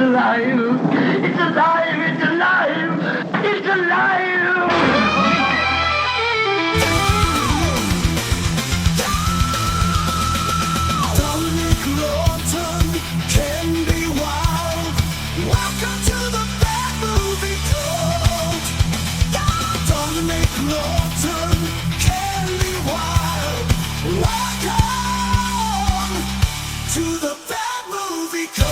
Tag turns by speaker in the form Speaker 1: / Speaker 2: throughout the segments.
Speaker 1: alive! It's alive! It's alive! It's alive!
Speaker 2: Dominic Lawton can be wild. Welcome to the bad movie cult. Dominic Lawton can be wild. Welcome to the bad movie cult.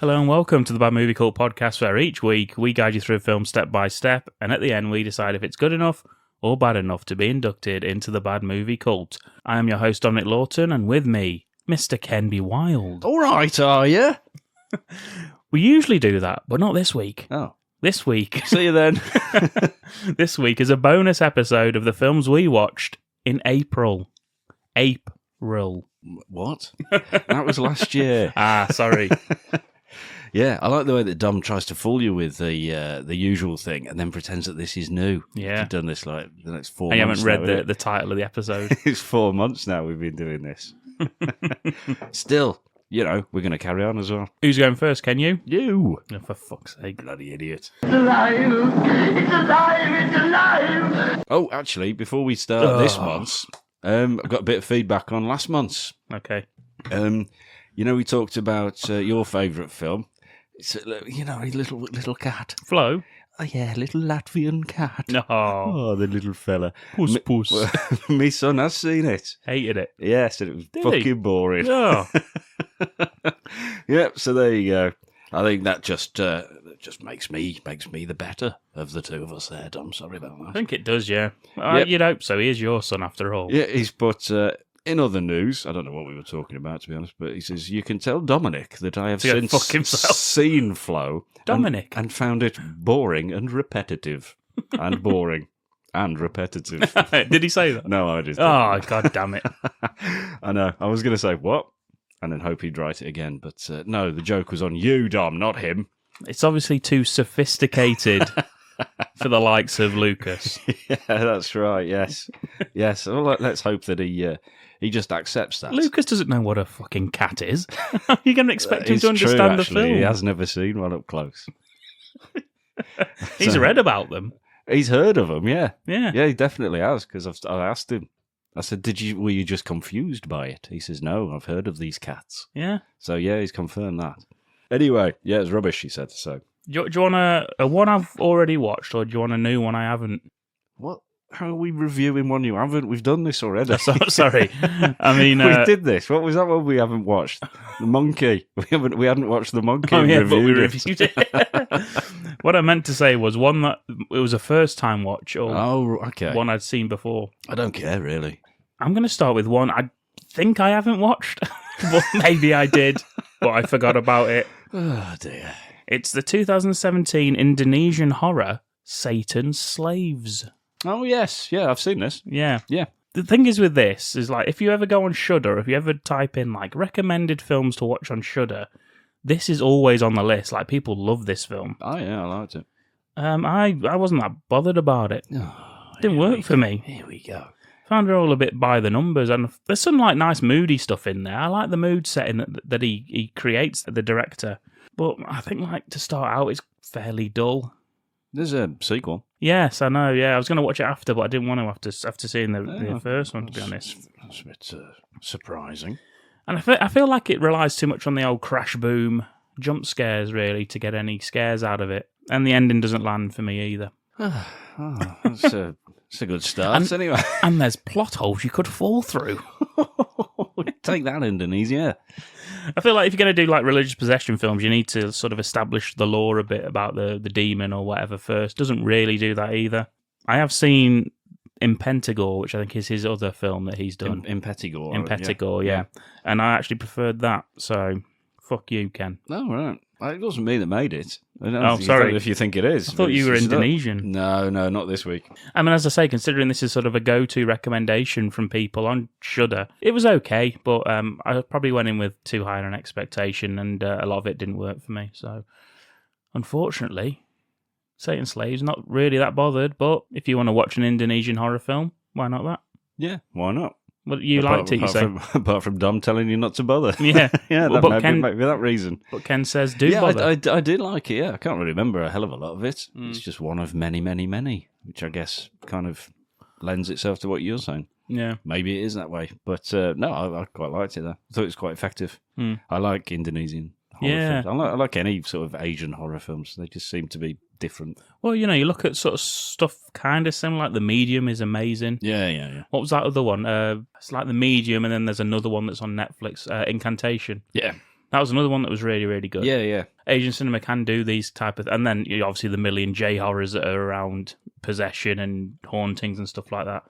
Speaker 3: Hello and welcome to the Bad Movie Cult podcast, where each week we guide you through a film step by step, and at the end we decide if it's good enough or bad enough to be inducted into the Bad Movie Cult. I am your host Dominic Lawton, and with me, Mr. Ken B. Wild.
Speaker 4: All right, are you?
Speaker 3: We usually do that, but not this week.
Speaker 4: Oh,
Speaker 3: This week,
Speaker 4: see you then.
Speaker 3: this week is a bonus episode of the films we watched in April. April.
Speaker 4: What? That was last year.
Speaker 3: Sorry.
Speaker 4: Yeah, I like the way that Dom tries to fool you with the usual thing and then pretends that this is new.
Speaker 3: Yeah.
Speaker 4: We've done this like the next 4
Speaker 3: I
Speaker 4: months.
Speaker 3: haven't read
Speaker 4: now,
Speaker 3: the title of the episode.
Speaker 4: It's 4 months now we've been doing this. Still, you know, we're going to carry on as well.
Speaker 3: Who's going first? Can you?
Speaker 4: You
Speaker 3: Oh, for fuck's sake.
Speaker 4: bloody idiot.
Speaker 1: It's alive! It's alive! It's alive!
Speaker 4: Oh, actually, before we start this month's, I've got a bit of feedback on last month's.
Speaker 3: Okay.
Speaker 4: You know, we talked about your favourite film. It's a little cat.
Speaker 3: Flo?
Speaker 4: Oh yeah, little Latvian cat.
Speaker 3: No.
Speaker 4: Oh, the little fella.
Speaker 3: Puss, puss.
Speaker 4: My son has seen it.
Speaker 3: Hated it.
Speaker 4: Yeah, said it was
Speaker 3: Did
Speaker 4: fucking
Speaker 3: he?
Speaker 4: boring.
Speaker 3: Oh.
Speaker 4: Yep, so there you go. I think that just makes me the better of the two of us there, Dom. Sorry about
Speaker 3: I
Speaker 4: that.
Speaker 3: think it does, yeah.
Speaker 4: Yep.
Speaker 3: You'd hope so. He is your son, after all.
Speaker 4: Yeah, he's put, in other news, I don't know what we were talking about, to be honest, but he says, you can tell Dominic that I have
Speaker 3: To go
Speaker 4: since
Speaker 3: fuck himself.
Speaker 4: seen Flo.
Speaker 3: Dominic?
Speaker 4: And found it boring and repetitive. And boring. And repetitive.
Speaker 3: Did he say that?
Speaker 4: No, I didn't.
Speaker 3: Oh, god damn it.
Speaker 4: I know. I was going to say, what? And then hope he'd write it again. But no, the joke was on you, Dom, not him.
Speaker 3: It's obviously too sophisticated for the likes of Lucas.
Speaker 4: Yeah, that's right. Yes. Yes. Well, let's hope that he just accepts that.
Speaker 3: Lucas doesn't know what a fucking cat is. How are you going to expect him
Speaker 4: It's
Speaker 3: to understand
Speaker 4: true,
Speaker 3: the film?
Speaker 4: He has never seen one up close.
Speaker 3: He's read about them.
Speaker 4: He's heard of them, yeah.
Speaker 3: Yeah.
Speaker 4: Yeah, he definitely has, because I asked him. I said, were you just confused by it? He says, no, I've heard of these cats.
Speaker 3: Yeah.
Speaker 4: So, yeah, he's confirmed that. Anyway, yeah, it's rubbish, he said, so.
Speaker 3: Do you want a one I've already watched, or do you want a new one I haven't?
Speaker 4: What? How are we reviewing one you haven't? We've done this already.
Speaker 3: Sorry. I mean...
Speaker 4: we did this. What was that one we haven't watched? The Monkey. We hadn't watched The Monkey.
Speaker 3: Oh,
Speaker 4: and
Speaker 3: yeah, but we
Speaker 4: reviewed it.
Speaker 3: reviewed it. What I meant to say was one that it was a first-time watch, or
Speaker 4: Oh, okay.
Speaker 3: one I'd seen before.
Speaker 4: I don't care, really.
Speaker 3: I'm going to start with one I think I haven't watched. But maybe I did, but I forgot about it.
Speaker 4: Oh, dear.
Speaker 3: It's the 2017 Indonesian horror, Satan's Slaves.
Speaker 4: Oh, yes. Yeah, I've seen this.
Speaker 3: Yeah.
Speaker 4: Yeah.
Speaker 3: The thing is with this, is like, if you ever go on Shudder, if you ever type in, like, recommended films to watch on Shudder, this is always on the list. Like, people love this film.
Speaker 4: Oh, yeah, I liked it.
Speaker 3: I wasn't that bothered about it.
Speaker 4: Oh,
Speaker 3: Didn't work for me.
Speaker 4: Here we go.
Speaker 3: Found it all a bit by the numbers, and there's some, like, nice moody stuff in there. I like the mood setting that he creates, the director. But I think, like, to start out, it's fairly dull.
Speaker 4: There's a sequel.
Speaker 3: Yes, I know, yeah. I was going to watch it after, but I didn't want to after seeing the first one, to be honest.
Speaker 4: That's a bit surprising.
Speaker 3: And I feel like it relies too much on the old crash boom jump scares, really, to get any scares out of it. And the ending doesn't land for me either.
Speaker 4: That's a good start, anyway.
Speaker 3: And there's plot holes you could fall through.
Speaker 4: Take that, Indonesia.
Speaker 3: I feel like if you're going to do like religious possession films, you need to sort of establish the lore a bit about the demon or whatever first. Doesn't really do that either. I have seen Impentigore, which I think is his other film that he's done.
Speaker 4: Impetigore.
Speaker 3: Impetigore, yeah. And I actually preferred that, so fuck you, Ken.
Speaker 4: Oh, right. It wasn't me that made it.
Speaker 3: Sorry.
Speaker 4: If you think it is.
Speaker 3: I thought you were Indonesian.
Speaker 4: No, not this week.
Speaker 3: I mean, as I say, considering this is sort of a go-to recommendation from people on Shudder, it was okay, but I probably went in with too high an expectation, and a lot of it didn't work for me. So, unfortunately, Satan's Slaves, not really that bothered, but if you want to watch an Indonesian horror film, why not that?
Speaker 4: Yeah, why not?
Speaker 3: Well, you liked it, you say.
Speaker 4: Apart from Dom telling you not to bother.
Speaker 3: Yeah.
Speaker 4: Yeah,
Speaker 3: Well,
Speaker 4: that maybe that reason.
Speaker 3: But Ken says do bother.
Speaker 4: I did like it, yeah. I can't really remember a hell of a lot of it. It's just one of many, many, many, which I guess kind of lends itself to what you're saying.
Speaker 3: Yeah.
Speaker 4: Maybe it is that way. But no, I quite liked it, though. I thought it was quite effective. I like Indonesian horror films. I like any sort of Asian horror films. They just seem to be different.
Speaker 3: Well, you look at sort of stuff kind of similar, like The Medium is amazing.
Speaker 4: Yeah.
Speaker 3: What was that other one? It's like The Medium, and then there's another one that's on Netflix, Incantation.
Speaker 4: Yeah.
Speaker 3: That was another one that was really, really good.
Speaker 4: Yeah.
Speaker 3: Asian cinema can do these type of... And then, obviously, the million J-horrors that are around possession and hauntings and stuff like that.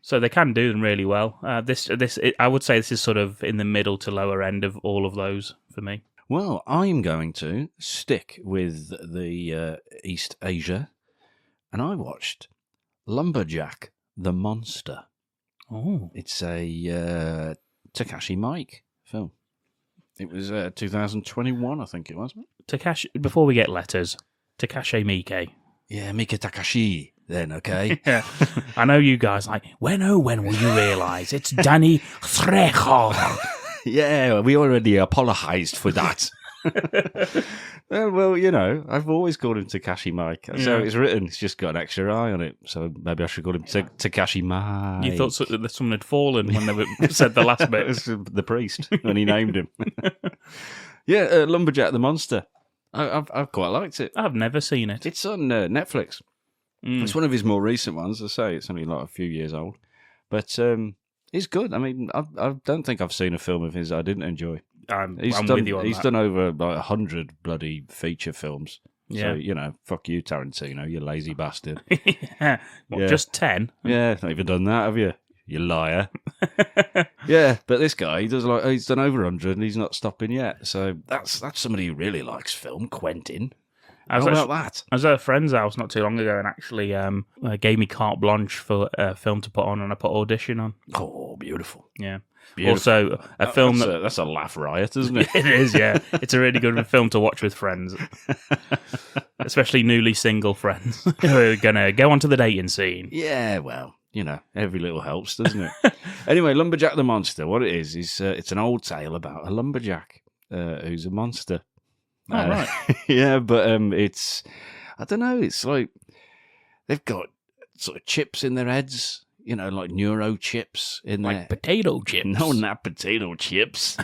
Speaker 3: So they can do them really well. I would say this is sort of in the middle to lower end of all of those for me.
Speaker 4: Well, I'm going to stick with the East Asia, and I watched Lumberjack the Monster.
Speaker 3: Oh.
Speaker 4: It's a Takashi Miike film. It was 2021, I think it was.
Speaker 3: Takashi, before we get letters, Takashi Miike.
Speaker 4: Yeah, Mika Takashi, then, okay?
Speaker 3: Yeah. I know you guys like, when will you realise it's Danny Trejo?
Speaker 4: Yeah, we already apologised for that. Well, I've always called him Takashi Miike. That's how it's written. It's just got an extra I on it. So maybe I should call him Takashi Miike.
Speaker 3: You thought that someone had fallen when they said the last bit.
Speaker 4: It was the priest when he named him. Yeah, Lumberjack the Monster. I've quite liked it.
Speaker 3: I've never seen it.
Speaker 4: It's on Netflix. It's one of his more recent ones. I say it's only like a few years old. But it's good. I mean, I don't think I've seen a film of his I didn't enjoy.
Speaker 3: I'm with you on
Speaker 4: He's
Speaker 3: that.
Speaker 4: done over like 100 bloody feature films.
Speaker 3: Yeah.
Speaker 4: So, fuck you, Tarantino, you lazy bastard.
Speaker 3: Yeah. What,
Speaker 4: Yeah.
Speaker 3: just 10?
Speaker 4: Yeah, not even done that, have you? You liar. Yeah, but this guy, he's done over 100 and he's not stopping yet. So that's somebody who really likes film, Quentin. How about that?
Speaker 3: I was at a friend's house not too long ago and actually gave me carte blanche for a film to put on, and I put Audition on.
Speaker 4: Oh, beautiful.
Speaker 3: Yeah.
Speaker 4: Beautiful.
Speaker 3: Also, a film
Speaker 4: that's a laugh riot, isn't it?
Speaker 3: It is, yeah. It's a really good film to watch with friends, especially newly single friends who are going to go onto the dating scene.
Speaker 4: Yeah, well, every little helps, doesn't it? Anyway, Lumberjack the Monster, what it is it's an old tale about a lumberjack who's a monster.
Speaker 3: Oh, right.
Speaker 4: Yeah, but it's, I don't know, it's like they've got sort of chips in their heads, like neuro chips in
Speaker 3: Like
Speaker 4: there.
Speaker 3: potato chips.
Speaker 4: No, not potato chips.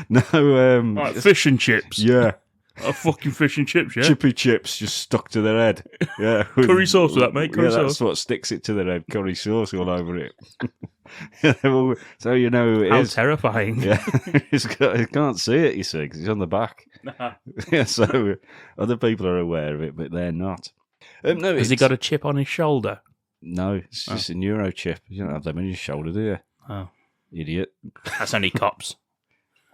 Speaker 4: No,
Speaker 3: Like fish and chips.
Speaker 4: yeah.
Speaker 3: Fucking fish and chips, yeah?
Speaker 4: Chippy chips just stuck to their head. Yeah,
Speaker 3: Curry sauce with that, mate, curry
Speaker 4: yeah,
Speaker 3: sauce.
Speaker 4: that's what sticks it to their head. Curry sauce all over it. Yeah, well, so you know who it
Speaker 3: How
Speaker 4: is.
Speaker 3: terrifying.
Speaker 4: Yeah, he can't see it, you see, because he's on the back. Yeah, so other people are aware of it, but they're not. No,
Speaker 3: Has he got a chip on his shoulder?
Speaker 4: No, it's just a neuro chip. You don't have them in your shoulder, do you?
Speaker 3: Oh.
Speaker 4: Idiot.
Speaker 3: That's only cops.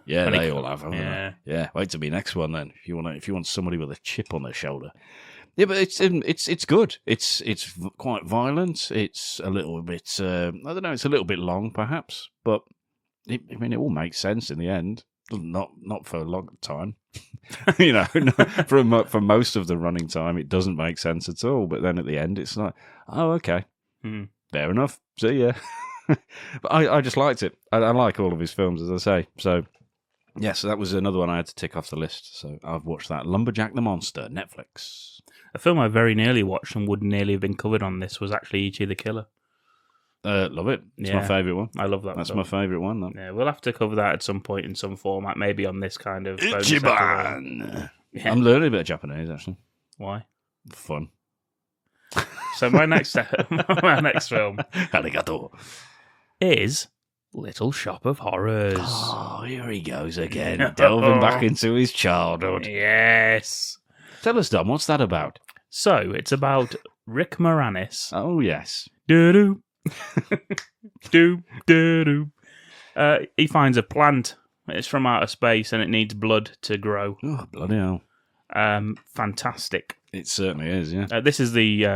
Speaker 4: Yeah,
Speaker 3: Only
Speaker 4: they
Speaker 3: co-
Speaker 4: all have them.
Speaker 3: yeah.
Speaker 4: Yeah. Wait to be next one then. If you want somebody with a chip on their shoulder. Yeah, but it's good. It's quite violent. It's a little bit. I don't know. It's a little bit long, perhaps, but it all makes sense in the end. Not for a long time. For most of the running time, it doesn't make sense at all. But then at the end, it's like, oh, okay, fair enough. See ya. But I just liked it. I like all of his films, as I say. So. Yeah, so that was another one I had to tick off the list. So I've watched that. Lumberjack the Monster, Netflix.
Speaker 3: A film I very nearly watched and would nearly have been covered on this was actually E.T. the Killer.
Speaker 4: Love it. It's my favourite one.
Speaker 3: I love that.
Speaker 4: That's
Speaker 3: film.
Speaker 4: my favourite one. That.
Speaker 3: Yeah, we'll have to cover that at some point in some format, maybe on this kind of bonus episode.
Speaker 4: Ichiban!
Speaker 3: Yeah.
Speaker 4: I'm learning a bit of Japanese, actually.
Speaker 3: Why?
Speaker 4: Fun.
Speaker 3: So my next film
Speaker 4: Arigato.
Speaker 3: is Little Shop of Horrors.
Speaker 4: Oh, here he goes again, delving back into his childhood.
Speaker 3: Yes.
Speaker 4: Tell us, Dom, what's that about?
Speaker 3: So it's about Rick Moranis.
Speaker 4: Oh, yes.
Speaker 3: Do-do. Do-do-do. He finds a plant. It's from outer space and it needs blood to grow.
Speaker 4: Oh, bloody hell.
Speaker 3: Fantastic.
Speaker 4: It certainly is, yeah.
Speaker 3: This is the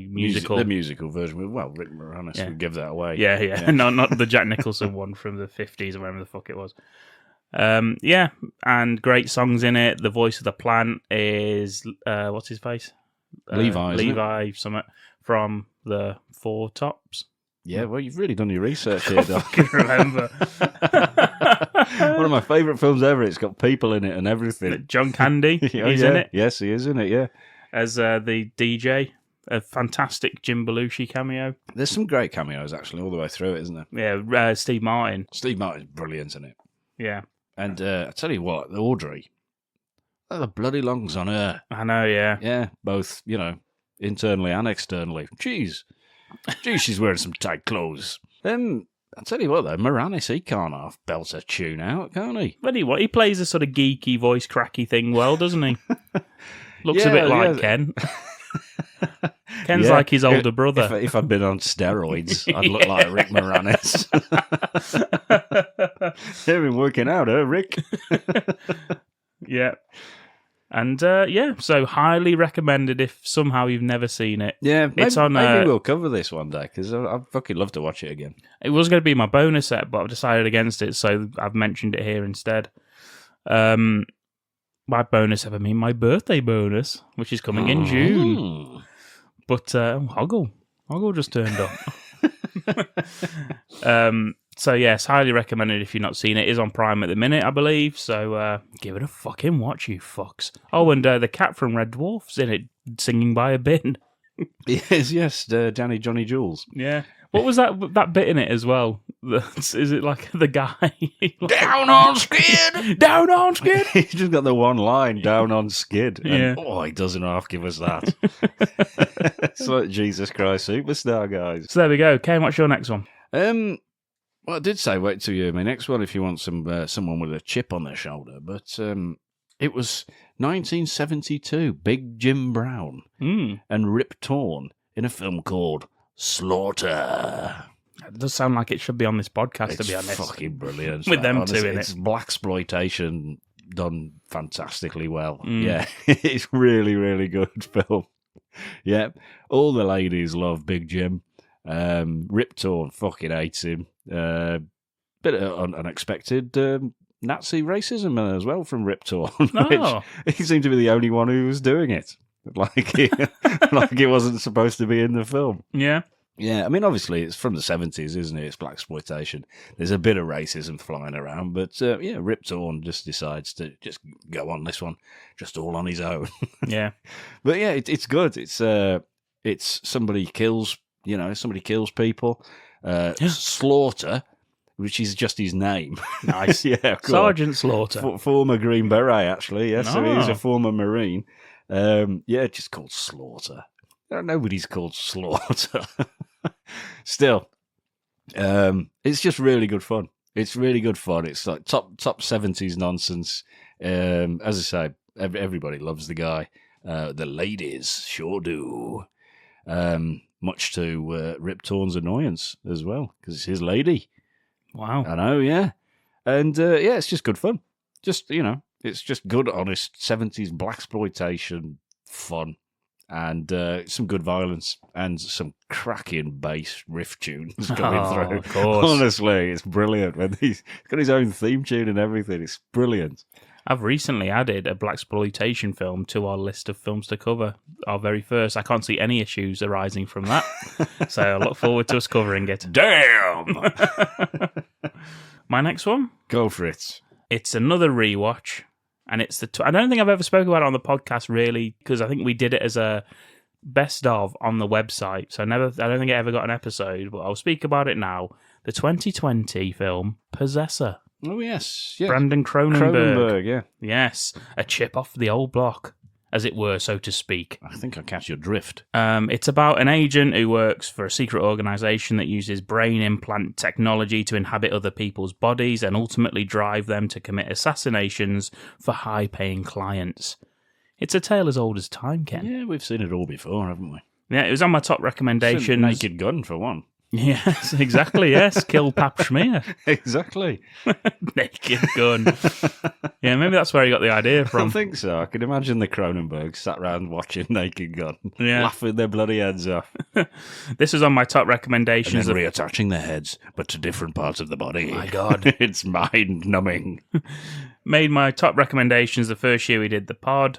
Speaker 3: musical.
Speaker 4: The musical version. Well, Rick Moranis would give that away.
Speaker 3: Yeah. Not the Jack Nicholson one from the 50s or whatever the fuck it was. Yeah, and great songs in it. The voice of the plant is, what's his face?
Speaker 4: Levi, isn't it?
Speaker 3: Levi, something from the Four Tops.
Speaker 4: Yeah, well, you've really done your research here, Doc.
Speaker 3: I can remember.
Speaker 4: One of my favourite films ever. It's got people in it and everything.
Speaker 3: John Candy,
Speaker 4: Oh,
Speaker 3: he's
Speaker 4: yeah.
Speaker 3: in it.
Speaker 4: Yes, he is in it, yeah.
Speaker 3: As the DJ. A fantastic Jim Belushi cameo.
Speaker 4: There's some great cameos, actually, all the way through it, isn't there?
Speaker 3: Yeah, Steve Martin.
Speaker 4: Steve Martin's brilliant in it.
Speaker 3: Yeah.
Speaker 4: And I tell you what, Audrey, the bloody lungs on her.
Speaker 3: I know, yeah.
Speaker 4: Yeah, both, internally and externally. Jeez, she's wearing some tight clothes. I tell you what, though, Moranis, he can't half belt a tune out, can't he?
Speaker 3: But he plays a sort of geeky, voice cracky thing well, doesn't he? Looks a bit like Ken. Ken's like his older brother.
Speaker 4: If I'd been on steroids, I'd look like Rick Moranis. They've been working out, Rick?
Speaker 3: Yeah. And, so highly recommended if somehow you've never seen it.
Speaker 4: Yeah,
Speaker 3: it's on.
Speaker 4: Maybe we'll cover this one day, because I'd fucking love to watch it again.
Speaker 3: It was going to be my bonus set, but I've decided against it, so I've mentioned it here instead. My bonus, my birthday bonus, which is coming in June. But Hoggle just turned up. So yes, highly recommended if you've not seen it. It is on Prime at the minute, I believe. So give it a fucking watch, you fucks. Oh, and the cat from Red Dwarf's in it, singing by a bin.
Speaker 4: Yes, Johnny Jules.
Speaker 3: Yeah. What was that bit in it as well? Is it like the guy?
Speaker 4: Down on skid!
Speaker 3: Down on skid!
Speaker 4: He's just got the one line, down on skid. And,
Speaker 3: Yeah.
Speaker 4: he doesn't half give us that. It's like Jesus Christ Superstar, guys.
Speaker 3: So there we go. Kane, what's your next one?
Speaker 4: Well, I did say wait till you hear my next one if you want someone with a chip on their shoulder, but it was 1972, Big Jim Brown and Rip Torn in a film called Slaughter.
Speaker 3: It does sound like it should be on this podcast,
Speaker 4: It's
Speaker 3: to be honest.
Speaker 4: fucking brilliant.
Speaker 3: With
Speaker 4: man.
Speaker 3: them
Speaker 4: Honestly,
Speaker 3: two in
Speaker 4: it's
Speaker 3: it.
Speaker 4: blaxploitation done fantastically well. Yeah, it's really, really good film. Yeah, all the ladies love Big Jim. Rip Torn fucking hates him. Bit of unexpected Nazi racism as well from Rip Torn.
Speaker 3: Oh.
Speaker 4: Which he seemed to be the only one who was doing it. Like it wasn't supposed to be in the film.
Speaker 3: Yeah.
Speaker 4: Yeah, I mean, obviously, it's from the 70s, isn't it? It's blaxploitation. There's a bit of racism flying around, but Rip Torn just decides to just go on this one, just all on his own.
Speaker 3: Yeah.
Speaker 4: But yeah, it's good. It's somebody kills people. Slaughter, which is just his name.
Speaker 3: Nice.
Speaker 4: Yeah, cool.
Speaker 3: Sergeant Slaughter.
Speaker 4: Former Green Beret, actually. Yes, so he's
Speaker 3: Oh.
Speaker 4: a former Marine. Just called Slaughter. Nobody's called Slaughter. Still, it's just really good fun. It's really good fun. It's like top 70s nonsense. As I say, everybody loves the guy. The ladies sure do. Much to Rip Torn's annoyance as well, because it's his lady.
Speaker 3: Wow.
Speaker 4: I know, yeah. And it's just good fun. Just, it's just good, honest 70s blaxploitation fun. And some good violence and some cracking bass riff tunes coming through.
Speaker 3: Of course.
Speaker 4: Honestly, it's brilliant. When he's got his own theme tune and everything. It's brilliant.
Speaker 3: I've recently added a blaxploitation film to our list of films to cover. Our very first. I can't see any issues arising from that. So I look forward to us covering it.
Speaker 4: Damn!
Speaker 3: My next one?
Speaker 4: Go for it.
Speaker 3: It's another rewatch. And it's I don't think I've ever spoken about it on the podcast, really, because I think we did it as a best of on the website. So I don't think it ever got an episode, but I'll speak about it now. The 2020 film, Possessor.
Speaker 4: Oh, yes.
Speaker 3: Brandon Cronenberg.
Speaker 4: Yeah.
Speaker 3: Yes. A chip off the old block, as it were, so to speak.
Speaker 4: I think I catch your drift.
Speaker 3: It's about an agent who works for a secret organisation that uses brain implant technology to inhabit other people's bodies and ultimately drive them to commit assassinations for high-paying clients. It's a tale as old as time, Ken.
Speaker 4: Yeah, we've seen it all before, haven't we?
Speaker 3: Yeah, it was on my top recommendations.
Speaker 4: Naked Gun, for one.
Speaker 3: Yes, exactly, yes. Kill Pap Schmear.
Speaker 4: Exactly.
Speaker 3: Naked Gun. Yeah, maybe that's where he got the idea
Speaker 4: I
Speaker 3: from.
Speaker 4: think so. I can imagine the Cronenbergs sat around watching Naked Gun,
Speaker 3: Yeah.
Speaker 4: laughing their bloody heads off.
Speaker 3: This was on my top
Speaker 4: And
Speaker 3: recommendations.
Speaker 4: then reattaching their heads, but to different parts of the body.
Speaker 3: My God.
Speaker 4: It's mind-numbing.
Speaker 3: Made my top recommendations the first year we did the pod.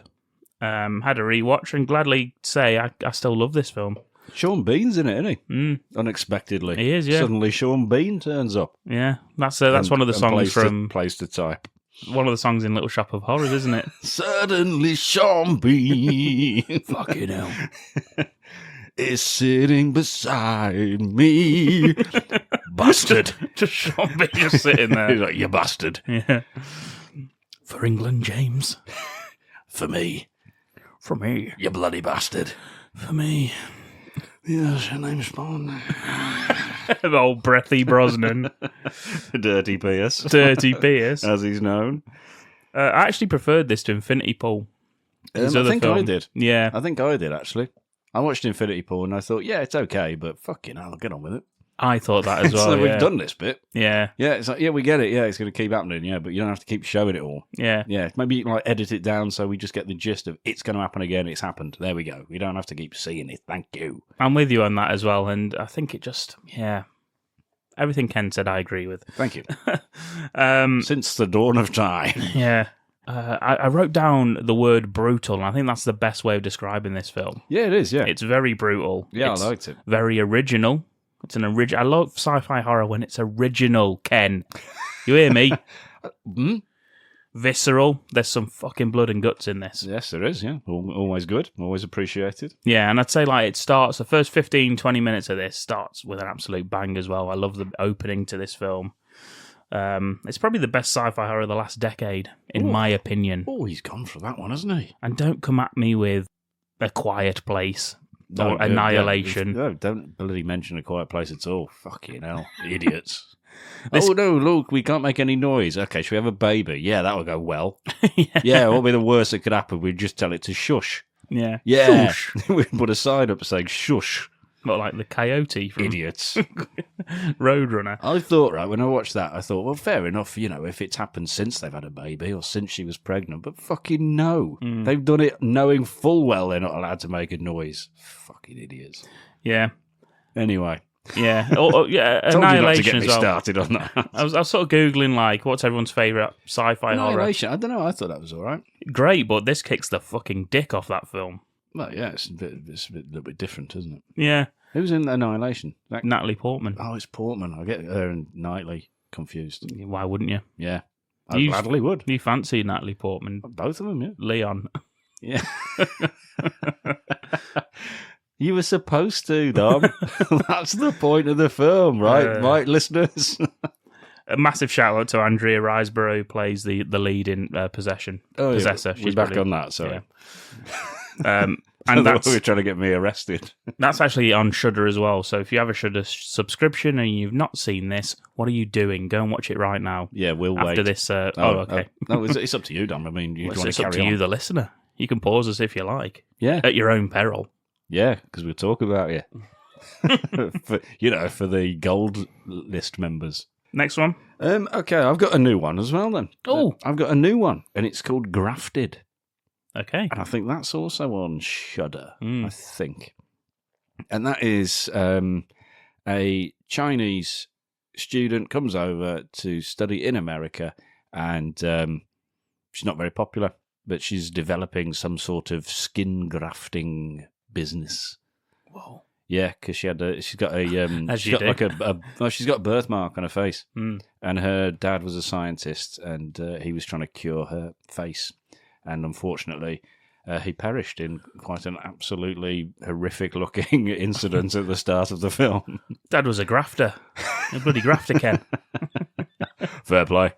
Speaker 3: Had a rewatch and gladly say I still love this film.
Speaker 4: Sean Bean's in it, isn't he?
Speaker 3: Mm.
Speaker 4: Unexpectedly.
Speaker 3: He is, yeah.
Speaker 4: Suddenly Sean Bean turns up.
Speaker 3: Yeah, that's one of the songs from...
Speaker 4: Plays to type.
Speaker 3: One of the songs in Little Shop of Horrors, isn't it?
Speaker 4: Suddenly Sean Bean.
Speaker 3: Fucking hell.
Speaker 4: Is sitting beside me. Bastard.
Speaker 3: Just Sean Bean just sitting there.
Speaker 4: He's like, you bastard.
Speaker 3: Yeah. For England, James.
Speaker 4: For me.
Speaker 3: For me.
Speaker 4: You bloody bastard.
Speaker 3: For me.
Speaker 4: Yes, your name's Bond.
Speaker 3: The old breathy Brosnan.
Speaker 4: Dirty Pierce.
Speaker 3: Dirty Pierce.
Speaker 4: As he's known.
Speaker 3: I actually preferred this to Infinity Pool.
Speaker 4: I think I did.
Speaker 3: Yeah.
Speaker 4: I think I did, actually. I watched Infinity Pool and I thought, yeah, it's okay, but fucking hell, get on with it.
Speaker 3: I thought that as well.
Speaker 4: So
Speaker 3: yeah.
Speaker 4: we've done this bit.
Speaker 3: Yeah.
Speaker 4: Yeah, it's like, yeah, we get it. Yeah, it's going to keep happening. Yeah, but you don't have to keep showing it all.
Speaker 3: Yeah.
Speaker 4: Yeah, maybe you can like edit it down so we just get the gist of it's going to happen again. It's happened. There we go. We don't have to keep seeing it. Thank you.
Speaker 3: I'm with you on that as well. And I think it just, yeah. Everything Ken said, I agree with.
Speaker 4: Thank you. Since the dawn of time.
Speaker 3: Yeah. I wrote down the word brutal, and I think that's the best way of describing this film.
Speaker 4: Yeah, it is, yeah.
Speaker 3: It's very brutal.
Speaker 4: Yeah,
Speaker 3: it's
Speaker 4: I liked it.
Speaker 3: Very original. It's an original. I love sci-fi horror when it's original, Ken. You hear me? Visceral. There's some fucking blood and guts in this.
Speaker 4: Yes, there is, yeah. Always good. Always appreciated.
Speaker 3: Yeah, and I'd say like it starts, the first 15, 20 minutes of this starts with an absolute bang as well. I love the opening to this film. It's probably the best sci-fi horror of the last decade, in my opinion.
Speaker 4: Oh, he's gone for that one, hasn't he?
Speaker 3: And don't come at me with A Quiet Place or Annihilation.
Speaker 4: No, don't bloody mention A Quiet Place at all. Fucking hell. Idiots. Oh, no, look, we can't make any noise. Okay, should we have a baby? Yeah, that would go well. Yeah, what would be the worst that could happen? We'd just tell it to shush.
Speaker 3: Yeah.
Speaker 4: Yeah.
Speaker 3: Shush.
Speaker 4: We'd put a sign up saying shush.
Speaker 3: Not like the coyote from
Speaker 4: Idiots.
Speaker 3: Roadrunner.
Speaker 4: I thought, right, when I watched that, I thought, well, fair enough, you know, if it's happened since they've had a baby or since she was pregnant, but fucking no. They've done it knowing full well they're not allowed to make a noise. Fucking idiots.
Speaker 3: Yeah.
Speaker 4: Anyway.
Speaker 3: Yeah. Yeah.
Speaker 4: Told you not to
Speaker 3: Annihilation
Speaker 4: get
Speaker 3: as
Speaker 4: me
Speaker 3: well.
Speaker 4: started on that.
Speaker 3: I was sort of Googling, like, what's everyone's favourite sci-fi horror?
Speaker 4: Annihilation, I don't know, I thought that was all right.
Speaker 3: Great, but this kicks the fucking dick off that film.
Speaker 4: Well, yeah, it's a little bit different, isn't it?
Speaker 3: Yeah.
Speaker 4: Who's in Annihilation?
Speaker 3: Natalie Portman.
Speaker 4: Oh, it's Portman. I get her and Knightley confused.
Speaker 3: Why wouldn't you?
Speaker 4: Yeah. I gladly would.
Speaker 3: You fancy Natalie Portman?
Speaker 4: Both of them, yeah.
Speaker 3: Leon.
Speaker 4: Yeah. You were supposed to, Dom. That's the point of the film, right? Right, listeners?
Speaker 3: A massive shout out to Andrea Riseborough, who plays the lead in Possession.
Speaker 4: Oh,
Speaker 3: Possessor.
Speaker 4: Yeah, we're back on that, sorry.
Speaker 3: Yeah. And that's
Speaker 4: we're trying to get me arrested.
Speaker 3: That's actually on Shudder as well. So if you have a Shudder subscription and you've not seen this, what are you doing? Go and watch it right now.
Speaker 4: Yeah, we'll wait.
Speaker 3: After this. Okay.
Speaker 4: No, it's up to you, Dom. I mean, you want to
Speaker 3: it's up
Speaker 4: carry
Speaker 3: to
Speaker 4: on.
Speaker 3: you, the listener. You can pause us if you like.
Speaker 4: Yeah.
Speaker 3: At your own peril.
Speaker 4: Yeah, because we'll talk about you. For the gold list members.
Speaker 3: Next one.
Speaker 4: Okay, I've got a new one as well then.
Speaker 3: Oh.
Speaker 4: I've got a new one, and it's called Grafted.
Speaker 3: Okay.
Speaker 4: And I think that's also on Shudder, I think. And that is a Chinese student comes over to study in America, and she's not very popular, but she's developing some sort of skin grafting business.
Speaker 3: Whoa.
Speaker 4: Yeah, because she's got a she's got a birthmark on her face, and her dad was a scientist, and he was trying to cure her face, and unfortunately, he perished in quite an absolutely horrific-looking incident at the start of the film.
Speaker 3: Dad was a grafter, a bloody grafter, Ken.
Speaker 4: Fair play.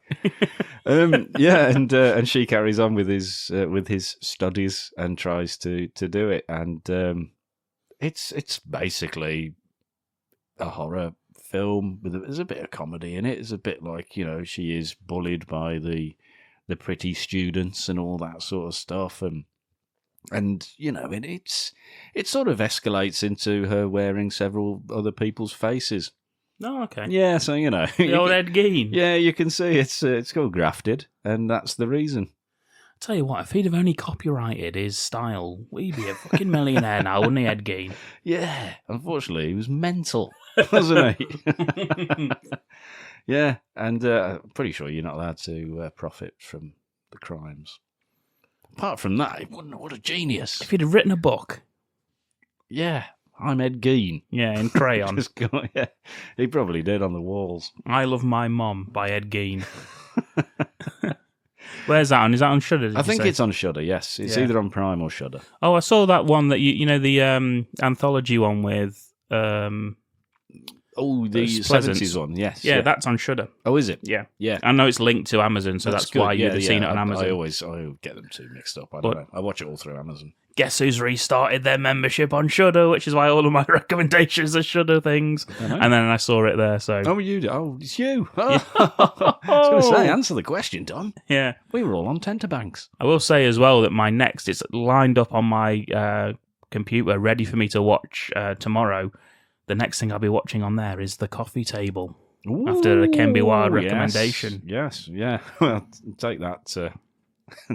Speaker 4: Yeah, and she carries on with his studies and tries to do it, and it's basically a horror film there's a bit of comedy in it. It's a bit like, you know, she is bullied by the pretty students and all that sort of stuff, and you know, it sort of escalates into her wearing several other people's faces.
Speaker 3: Oh, okay.
Speaker 4: Yeah, so you know,
Speaker 3: the old Ed Gein.
Speaker 4: Yeah, you can see it's called Grafted, and that's the reason.
Speaker 3: Tell you what, if he'd have only copyrighted his style, we'd be a fucking millionaire now, wouldn't he, Ed Gein?
Speaker 4: Yeah, unfortunately, he was mental, wasn't he? Yeah, and I'm pretty sure you're not allowed to profit from the crimes. Apart from that, what a genius.
Speaker 3: If he'd have written a book.
Speaker 4: Yeah, I'm Ed Gein.
Speaker 3: Yeah, in crayon.
Speaker 4: Just go, yeah, he probably did on the walls.
Speaker 3: I Love My Mom by Ed Gein. Where's that on? Is that on Shudder?
Speaker 4: I think it's on Shudder. Yes, it's either on Prime or Shudder.
Speaker 3: Oh, I saw that one that you know the anthology one with.
Speaker 4: The 70s one. Yes,
Speaker 3: yeah, that's on Shudder.
Speaker 4: Oh, is it?
Speaker 3: Yeah,
Speaker 4: yeah.
Speaker 3: I know it's linked to Amazon, so that's why you'd have seen it on Amazon.
Speaker 4: I always get them too mixed up. I don't know. I watch it all through Amazon.
Speaker 3: Guess who's restarted their membership on Shudder, which is why all of my recommendations are Shudder things. And then I saw it there, so...
Speaker 4: Oh, it's you. I was going to say, answer the question, Tom.
Speaker 3: Yeah.
Speaker 4: We were all on Tenterbanks.
Speaker 3: I will say as well that my next, it's lined up on my computer, ready for me to watch tomorrow. The next thing I'll be watching on there is The Coffee Table.
Speaker 4: Ooh,
Speaker 3: after the Ken B. Wild recommendation.
Speaker 4: Yes, yeah. Well, take that...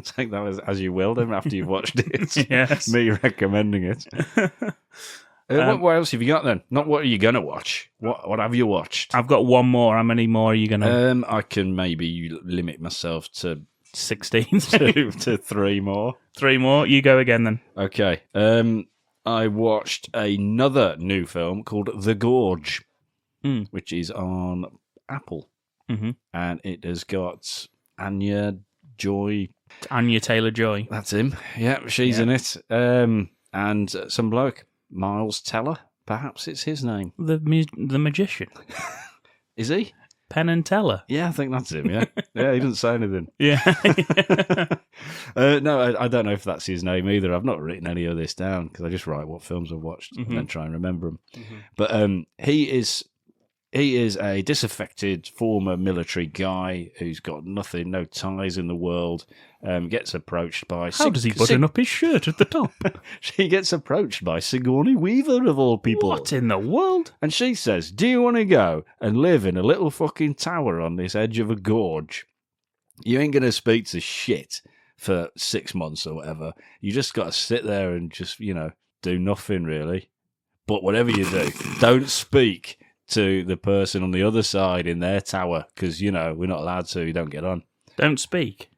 Speaker 4: take that as you will, then, after you've watched it.
Speaker 3: Yes.
Speaker 4: Me recommending it. What else have you got, then? Not what are you going to watch? What have you watched?
Speaker 3: I've got one more. How many more are you going to...
Speaker 4: I can maybe limit myself to
Speaker 3: 16.
Speaker 4: to 3 more.
Speaker 3: 3 more? You go again, then.
Speaker 4: Okay. I watched another new film called The Gorge, which is on Apple.
Speaker 3: Mm-hmm.
Speaker 4: And it has got Anya
Speaker 3: Taylor-Joy.
Speaker 4: That's him. Yeah, she's in it. And some bloke, Miles Teller, perhaps it's his name.
Speaker 3: The magician.
Speaker 4: Is he?
Speaker 3: Penn and Teller.
Speaker 4: Yeah, I think that's him, yeah. Yeah, he doesn't say anything.
Speaker 3: Yeah.
Speaker 4: No, I don't know if that's his name either. I've not written any of this down because I just write what films I've watched and then try and remember them. Mm-hmm. But he is a disaffected former military guy who's got nothing, no ties in the world. Gets approached by...
Speaker 3: How does he button up his shirt at the top?
Speaker 4: She gets approached by Sigourney Weaver, of all people.
Speaker 3: What in the world?
Speaker 4: And she says, do you want to go and live in a little fucking tower on this edge of a gorge? You ain't going to speak to shit for 6 months or whatever. You just got to sit there and just, do nothing, really. But whatever you do, don't speak to the person on the other side in their tower, because, we're not allowed to. You don't get on.
Speaker 3: Don't speak.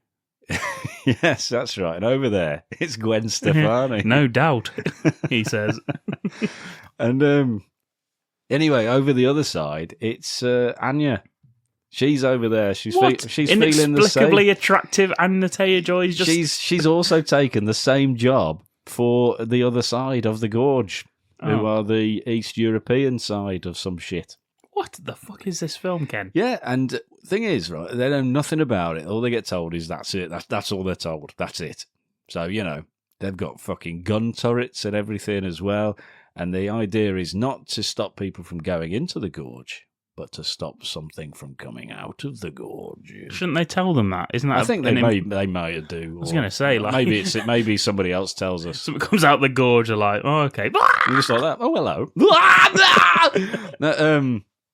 Speaker 4: Yes, that's right. And over there, it's Gwen Stefani.
Speaker 3: No doubt, he says.
Speaker 4: And anyway, over the other side, it's Anya. She's over there. She's feeling the same.
Speaker 3: Inexplicably attractive Anya Taylor-Joy.
Speaker 4: She's also taken the same job for the other side of the gorge, who are the East European side of some shit.
Speaker 3: What the fuck is this film, Ken?
Speaker 4: Yeah, and thing is, right, they know nothing about it. All they get told is that's it. That's all they're told. That's it. So, they've got fucking gun turrets and everything as well. And the idea is not to stop people from going into the gorge, but to stop something from coming out of the gorge.
Speaker 3: Shouldn't they tell them that? Isn't that?
Speaker 4: I think they may do.
Speaker 3: I was going to say, like,
Speaker 4: maybe somebody else tells us.
Speaker 3: Something comes out the gorge, they're like, oh, okay,
Speaker 4: you're just like that. Oh, hello.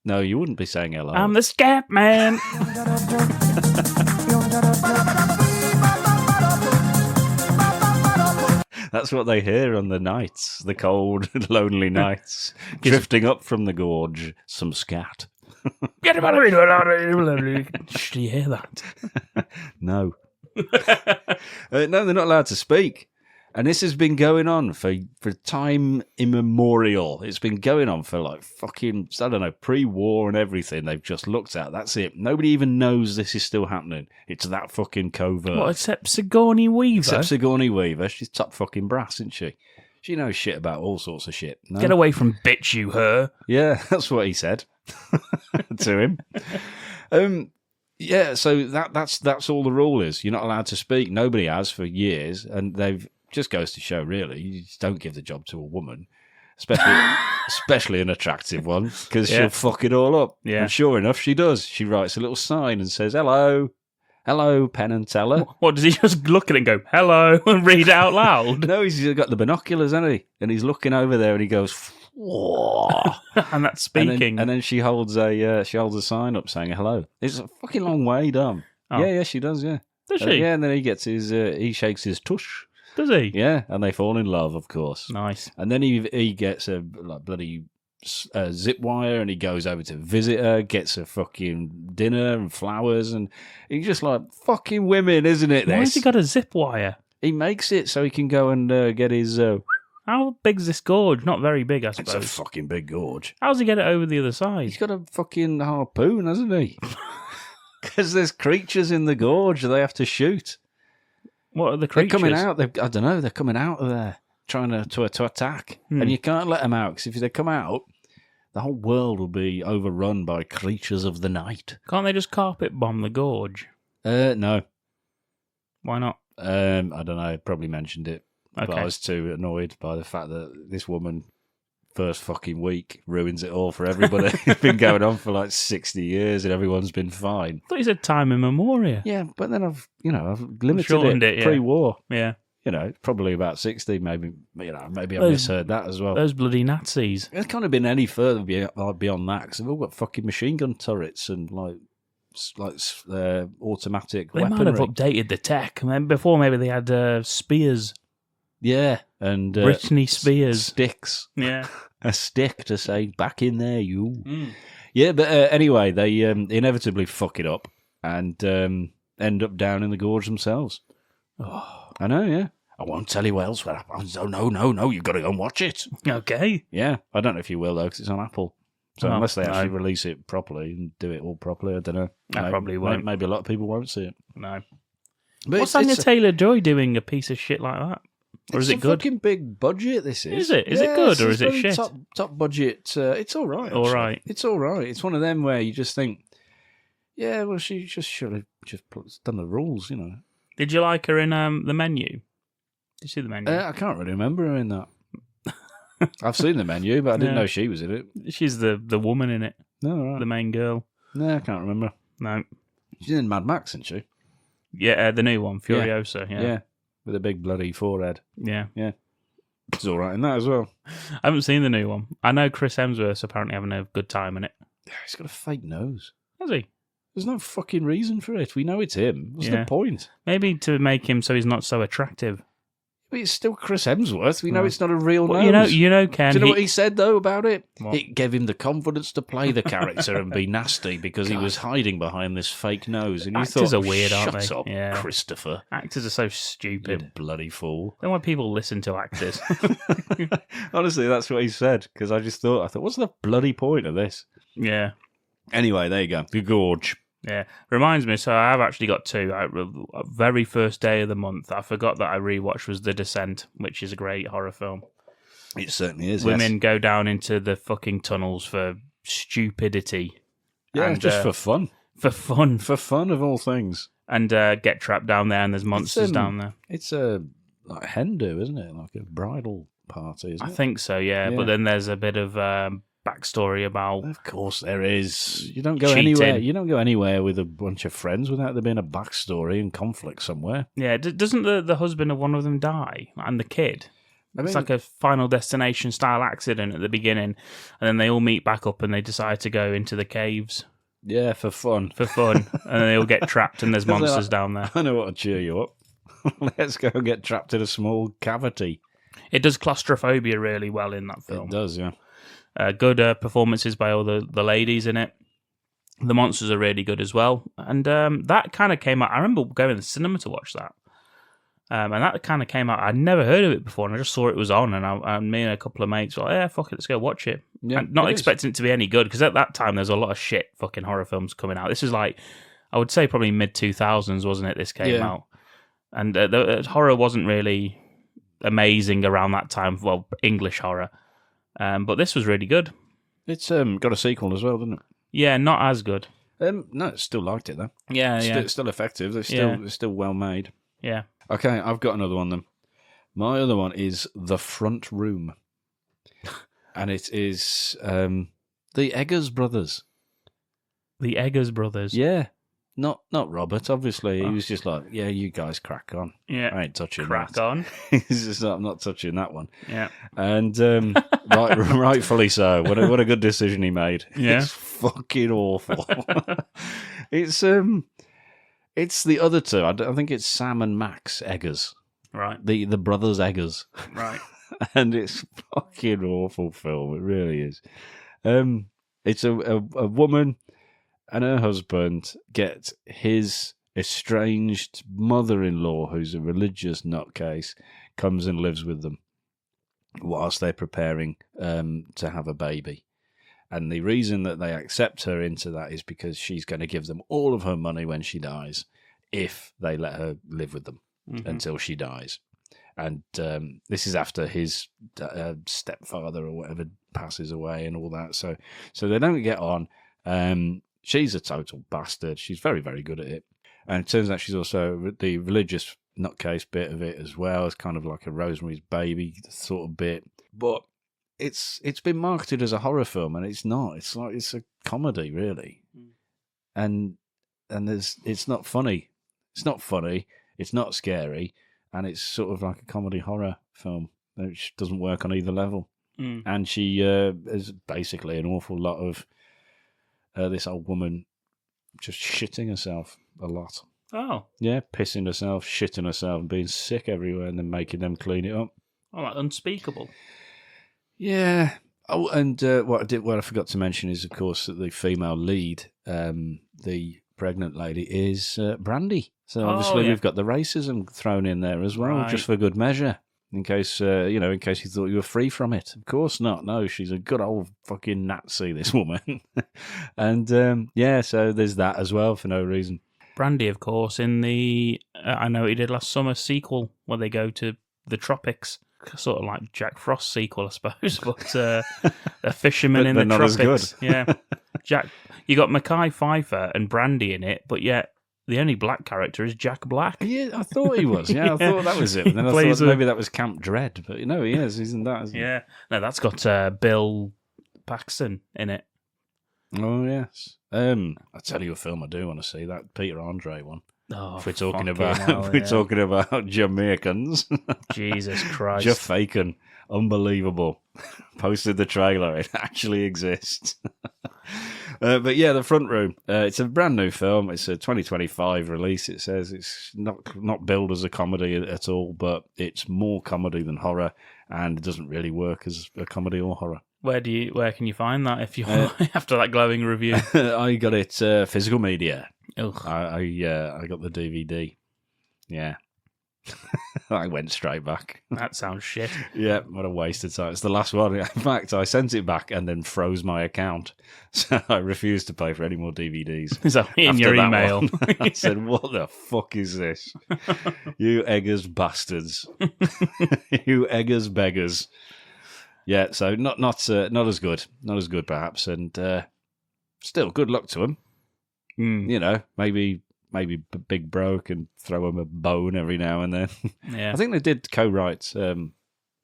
Speaker 4: No, you wouldn't be saying hello.
Speaker 3: I'm the Scat Man.
Speaker 4: That's what they hear on the nights, the cold, lonely nights, drifting up from the gorge. Some scat.
Speaker 3: Get him out of here! Do you hear that?
Speaker 4: No. No, they're not allowed to speak. And this has been going on for time immemorial. It's been going on for like fucking, I don't know, pre-war and everything. They've just looked at. That's it. Nobody even knows this is still happening. It's that fucking covert.
Speaker 3: What, except Sigourney Weaver?
Speaker 4: Except Sigourney Weaver. She's top fucking brass, isn't she? She knows shit about all sorts of shit. No?
Speaker 3: Get away from bitch, you her.
Speaker 4: Yeah, that's what he said to him. Yeah, so that's all the rule is. You're not allowed to speak. Nobody has for years, and they've just goes to show, really, you just don't give the job to a woman, especially an attractive one, because she'll fuck it all up.
Speaker 3: Yeah.
Speaker 4: And sure enough, she does. She writes a little sign and says, hello, Penn and Teller.
Speaker 3: What, does he just look at it and go, hello, and read it out loud?
Speaker 4: No, he's got the binoculars, hasn't he? And he's looking over there and he goes, whoa.
Speaker 3: And that's speaking.
Speaker 4: And then she holds a sign up saying hello. It's a fucking long way, Dom. Oh. Yeah, she does, yeah.
Speaker 3: Does she?
Speaker 4: Yeah, and then he gets he shakes his tush.
Speaker 3: Does he?
Speaker 4: Yeah, and they fall in love, of course.
Speaker 3: Nice.
Speaker 4: And then he gets a bloody zip wire, and he goes over to visit her, gets a fucking dinner and flowers, and he's just like, fucking women, isn't it?
Speaker 3: Why has he got a zip wire?
Speaker 4: He makes it so he can go and get his
Speaker 3: How big's this gorge? Not very big, I suppose.
Speaker 4: It's a fucking big gorge.
Speaker 3: How's he get it over the other side?
Speaker 4: He's got a fucking harpoon, hasn't he? Because there's creatures in the gorge they have to shoot.
Speaker 3: What are the creatures?
Speaker 4: They're coming out. I don't know. They're coming out of there trying to attack, and you can't let them out because if they come out, the whole world will be overrun by creatures of the night.
Speaker 3: Can't they just carpet bomb the gorge?
Speaker 4: No.
Speaker 3: Why not?
Speaker 4: I don't know. I probably mentioned it, but
Speaker 3: Okay.
Speaker 4: I was too annoyed by the fact that this woman, first fucking week, ruins it all for everybody. It's been going on for like 60 years, and everyone's been fine.
Speaker 3: I thought you said time immemorial.
Speaker 4: Yeah, but then I've limited
Speaker 3: Shortened it, yeah.
Speaker 4: pre-war.
Speaker 3: Yeah.
Speaker 4: Probably about 60, maybe I
Speaker 3: Those-
Speaker 4: misheard that as well.
Speaker 3: Those bloody Nazis.
Speaker 4: It's kind of been any further beyond that because they've all got fucking machine gun turrets and automatic
Speaker 3: They
Speaker 4: weaponry.
Speaker 3: might have updated the tech. Before, maybe they had spears.
Speaker 4: Yeah, and
Speaker 3: Britney Spears.
Speaker 4: sticks.
Speaker 3: Yeah.
Speaker 4: A stick to say back in there, you. Yeah, but anyway, they inevitably fuck it up and end up down in the gorge themselves.
Speaker 3: Oh.
Speaker 4: I know, yeah. I won't tell you what else will happen. Oh, no, you've got to go and watch it.
Speaker 3: Okay.
Speaker 4: Yeah, I don't know if you will, though, because it's on Apple. So
Speaker 3: Oh,
Speaker 4: unless they actually
Speaker 3: no.
Speaker 4: release it properly and do it all properly, I don't know.
Speaker 3: I probably won't.
Speaker 4: Maybe a lot of people won't see it.
Speaker 3: No.
Speaker 4: But
Speaker 3: What's
Speaker 4: it's
Speaker 3: Anya Taylor-Joy doing a piece of shit like that? Or is it good?
Speaker 4: It's a fucking big budget, this is.
Speaker 3: Is it? Is it good or
Speaker 4: it's
Speaker 3: is it
Speaker 4: very
Speaker 3: shit?
Speaker 4: Top budget. It's all right.
Speaker 3: All
Speaker 4: actually.
Speaker 3: right.
Speaker 4: It's all right. It's one of them where you just think, yeah, well, she just should have just done the rules, you know.
Speaker 3: Did you like her in The Menu? Did you see The Menu?
Speaker 4: I can't really remember her in that. I've seen The Menu, but I didn't know she was in it.
Speaker 3: She's the woman in it,
Speaker 4: No, right.
Speaker 3: the main girl.
Speaker 4: No, I can't remember.
Speaker 3: No.
Speaker 4: She's in Mad Max, isn't she?
Speaker 3: Yeah, the new one, Furiosa. Yeah.
Speaker 4: With a big bloody forehead.
Speaker 3: Yeah.
Speaker 4: She's all right in that as well.
Speaker 3: I haven't seen the new one. I know Chris Hemsworth's apparently having a good time in it.
Speaker 4: He's got a fake nose.
Speaker 3: Has he?
Speaker 4: There's no fucking reason for it. We know it's him. What's
Speaker 3: Yeah.
Speaker 4: the point?
Speaker 3: Maybe to make him so he's not so attractive.
Speaker 4: But it's still Chris Hemsworth. We know
Speaker 3: Right.
Speaker 4: it's not a real
Speaker 3: Well,
Speaker 4: nose.
Speaker 3: you know, Ken.
Speaker 4: Do you know what he said, though, about it?
Speaker 3: What?
Speaker 4: It gave him the confidence to play the character and be nasty because he was hiding behind this fake nose. And you
Speaker 3: Actors
Speaker 4: thought,
Speaker 3: are weird, aren't
Speaker 4: shut
Speaker 3: they?
Speaker 4: up,
Speaker 3: Yeah.
Speaker 4: Christopher,
Speaker 3: Actors are so
Speaker 4: you
Speaker 3: stupid.
Speaker 4: bloody fool.
Speaker 3: Then why people listen to actors?
Speaker 4: Honestly, that's what he said because I thought, what's the bloody point of this?
Speaker 3: Yeah.
Speaker 4: Anyway, there you go. The Gorge.
Speaker 3: Yeah. Reminds me, so I have actually got two. Very first day of the month, I forgot that I rewatched was The Descent, which is a great horror film.
Speaker 4: It certainly is.
Speaker 3: Women go down into the fucking tunnels for stupidity.
Speaker 4: Yeah,
Speaker 3: and,
Speaker 4: just for fun.
Speaker 3: For fun.
Speaker 4: For fun of all things.
Speaker 3: And get trapped down there, and there's monsters down there.
Speaker 4: It's a like hen do, isn't it? Like a bridal party, isn't
Speaker 3: I
Speaker 4: it?
Speaker 3: think so, yeah.
Speaker 4: Yeah.
Speaker 3: But then there's a bit of backstory about.
Speaker 4: Of course there is. You don't go
Speaker 3: Cheating.
Speaker 4: anywhere. You don't go anywhere with a bunch of friends without there being a backstory and conflict somewhere.
Speaker 3: Yeah, doesn't the husband of one of them die and the kid?
Speaker 4: I
Speaker 3: It's
Speaker 4: mean-
Speaker 3: like a Final Destination style accident at the beginning, and then they all meet back up and they decide to go into the caves
Speaker 4: Yeah, for fun.
Speaker 3: for fun, and then they all get trapped and there's
Speaker 4: They're
Speaker 3: monsters
Speaker 4: like-
Speaker 3: down there.
Speaker 4: I know what to cheer you up. Let's go and get trapped in a small cavity.
Speaker 3: It does claustrophobia really well in that film.
Speaker 4: It does, yeah.
Speaker 3: Good performances by all the ladies in it. The monsters are really good as well. And that kind of came out. I remember going to the cinema to watch that. And that kind of came out. I'd never heard of it before, and I just saw it was on. And me and a couple of mates were like, yeah, fuck it, let's go watch it.
Speaker 4: Yeah,
Speaker 3: And not
Speaker 4: it is.
Speaker 3: expecting it to be any good, because at that time, there's a lot of shit fucking horror films coming out. This was like, I would say probably mid-2000s, wasn't it, this came
Speaker 4: Yeah.
Speaker 3: out? And the horror wasn't really amazing around that time. Well, English horror. But this was really good.
Speaker 4: It's got a sequel as well, doesn't it?
Speaker 3: Yeah, not as good.
Speaker 4: No, still liked it though.
Speaker 3: Yeah, yeah,
Speaker 4: It's still effective. It's still well made.
Speaker 3: yeah.
Speaker 4: Okay, I've got another one then. My other one is The Front Room. And it is the Eggers brothers.
Speaker 3: The Eggers brothers.
Speaker 4: Yeah. Not Robert, obviously. He
Speaker 3: Oh.
Speaker 4: was just like, yeah, you guys crack on.
Speaker 3: Yeah.
Speaker 4: I ain't touching
Speaker 3: Crack
Speaker 4: that.
Speaker 3: on.
Speaker 4: He's just like, I'm not touching that one.
Speaker 3: Yeah.
Speaker 4: And rightfully so. What a good decision he made.
Speaker 3: Yeah.
Speaker 4: It's fucking awful. It's the other two. I think it's Sam and Max Eggers.
Speaker 3: Right.
Speaker 4: The brothers Eggers.
Speaker 3: Right.
Speaker 4: And it's fucking awful film. It really is. It's a woman and her husband get his estranged mother-in-law, who's a religious nutcase, comes and lives with them. whilst they're preparing to have a baby. And the reason that they accept her into that is because she's going to give them all of her money when she dies, if they let her live with them until she dies. And this is after his stepfather or whatever passes away and all that. So they don't get on. She's a total bastard. She's very, very good at it. And it turns out she's also the religious nutcase bit of it as well. It's kind of like a Rosemary's Baby sort of bit. But it's been marketed as a horror film, and it's not. It's a comedy, really. And it's not funny. It's not funny. It's not scary. And it's sort of like a comedy horror film, which doesn't work on either level. And she is basically an awful lot of this old woman just shitting herself a lot.
Speaker 3: Oh.
Speaker 4: Yeah, pissing herself, shitting herself, and being sick everywhere, and then making them clean it up.
Speaker 3: Oh, like Unspeakable.
Speaker 4: Yeah. Oh, and what I forgot to mention is, of course, that the female lead, the pregnant lady, is Brandy. So obviously we've got the racism thrown in there as well, just for good measure. In case in case you thought you were free from it. Of course not. No, she's a good old fucking Nazi, this woman. And so there's that as well for no reason.
Speaker 3: Brandy, of course, in the I know what he did last summer sequel where they go to the tropics, sort of like Jack Frost sequel, I suppose, but a fisherman in the
Speaker 4: not
Speaker 3: tropics.
Speaker 4: As good.
Speaker 3: Yeah, you got Mekhi Phifer and Brandy in it, but yet the only black character is Jack Black.
Speaker 4: Yeah, I thought he was. Yeah, I thought that was it. And then I thought maybe that was Camp Dread, but he is, isn't that? Isn't
Speaker 3: yeah, no, that's got Bill Paxton in it.
Speaker 4: Oh yes. I tell you a film I do want to see, that Peter Andre one.
Speaker 3: Oh,
Speaker 4: if we're talking about Jamaicans.
Speaker 3: Jesus Christ.
Speaker 4: Jeff Faken, unbelievable. Posted the trailer. It actually exists. But yeah, The Front Room. It's a brand new film. It's a 2025 release. It says it's not billed as a comedy at all, but it's more comedy than horror, and it doesn't really work as a comedy or horror.
Speaker 3: Where can you find that if you after that glowing review?
Speaker 4: I got it physical media.
Speaker 3: Ugh.
Speaker 4: I got the DVD. Yeah. I went straight back.
Speaker 3: That sounds shit.
Speaker 4: Yeah, what a waste of time. It's the last one. In fact, I sent it back and then froze my account. So I refused to pay for any more DVDs.
Speaker 3: Is that in your email?
Speaker 4: I said, what the fuck is this? You eggers bastards. You eggers beggars. Yeah, so not as good. Not as good, perhaps. And still, good luck to him. You know, maybe Big Bro can throw him a bone every now and then.
Speaker 3: Yeah.
Speaker 4: I think they did co-write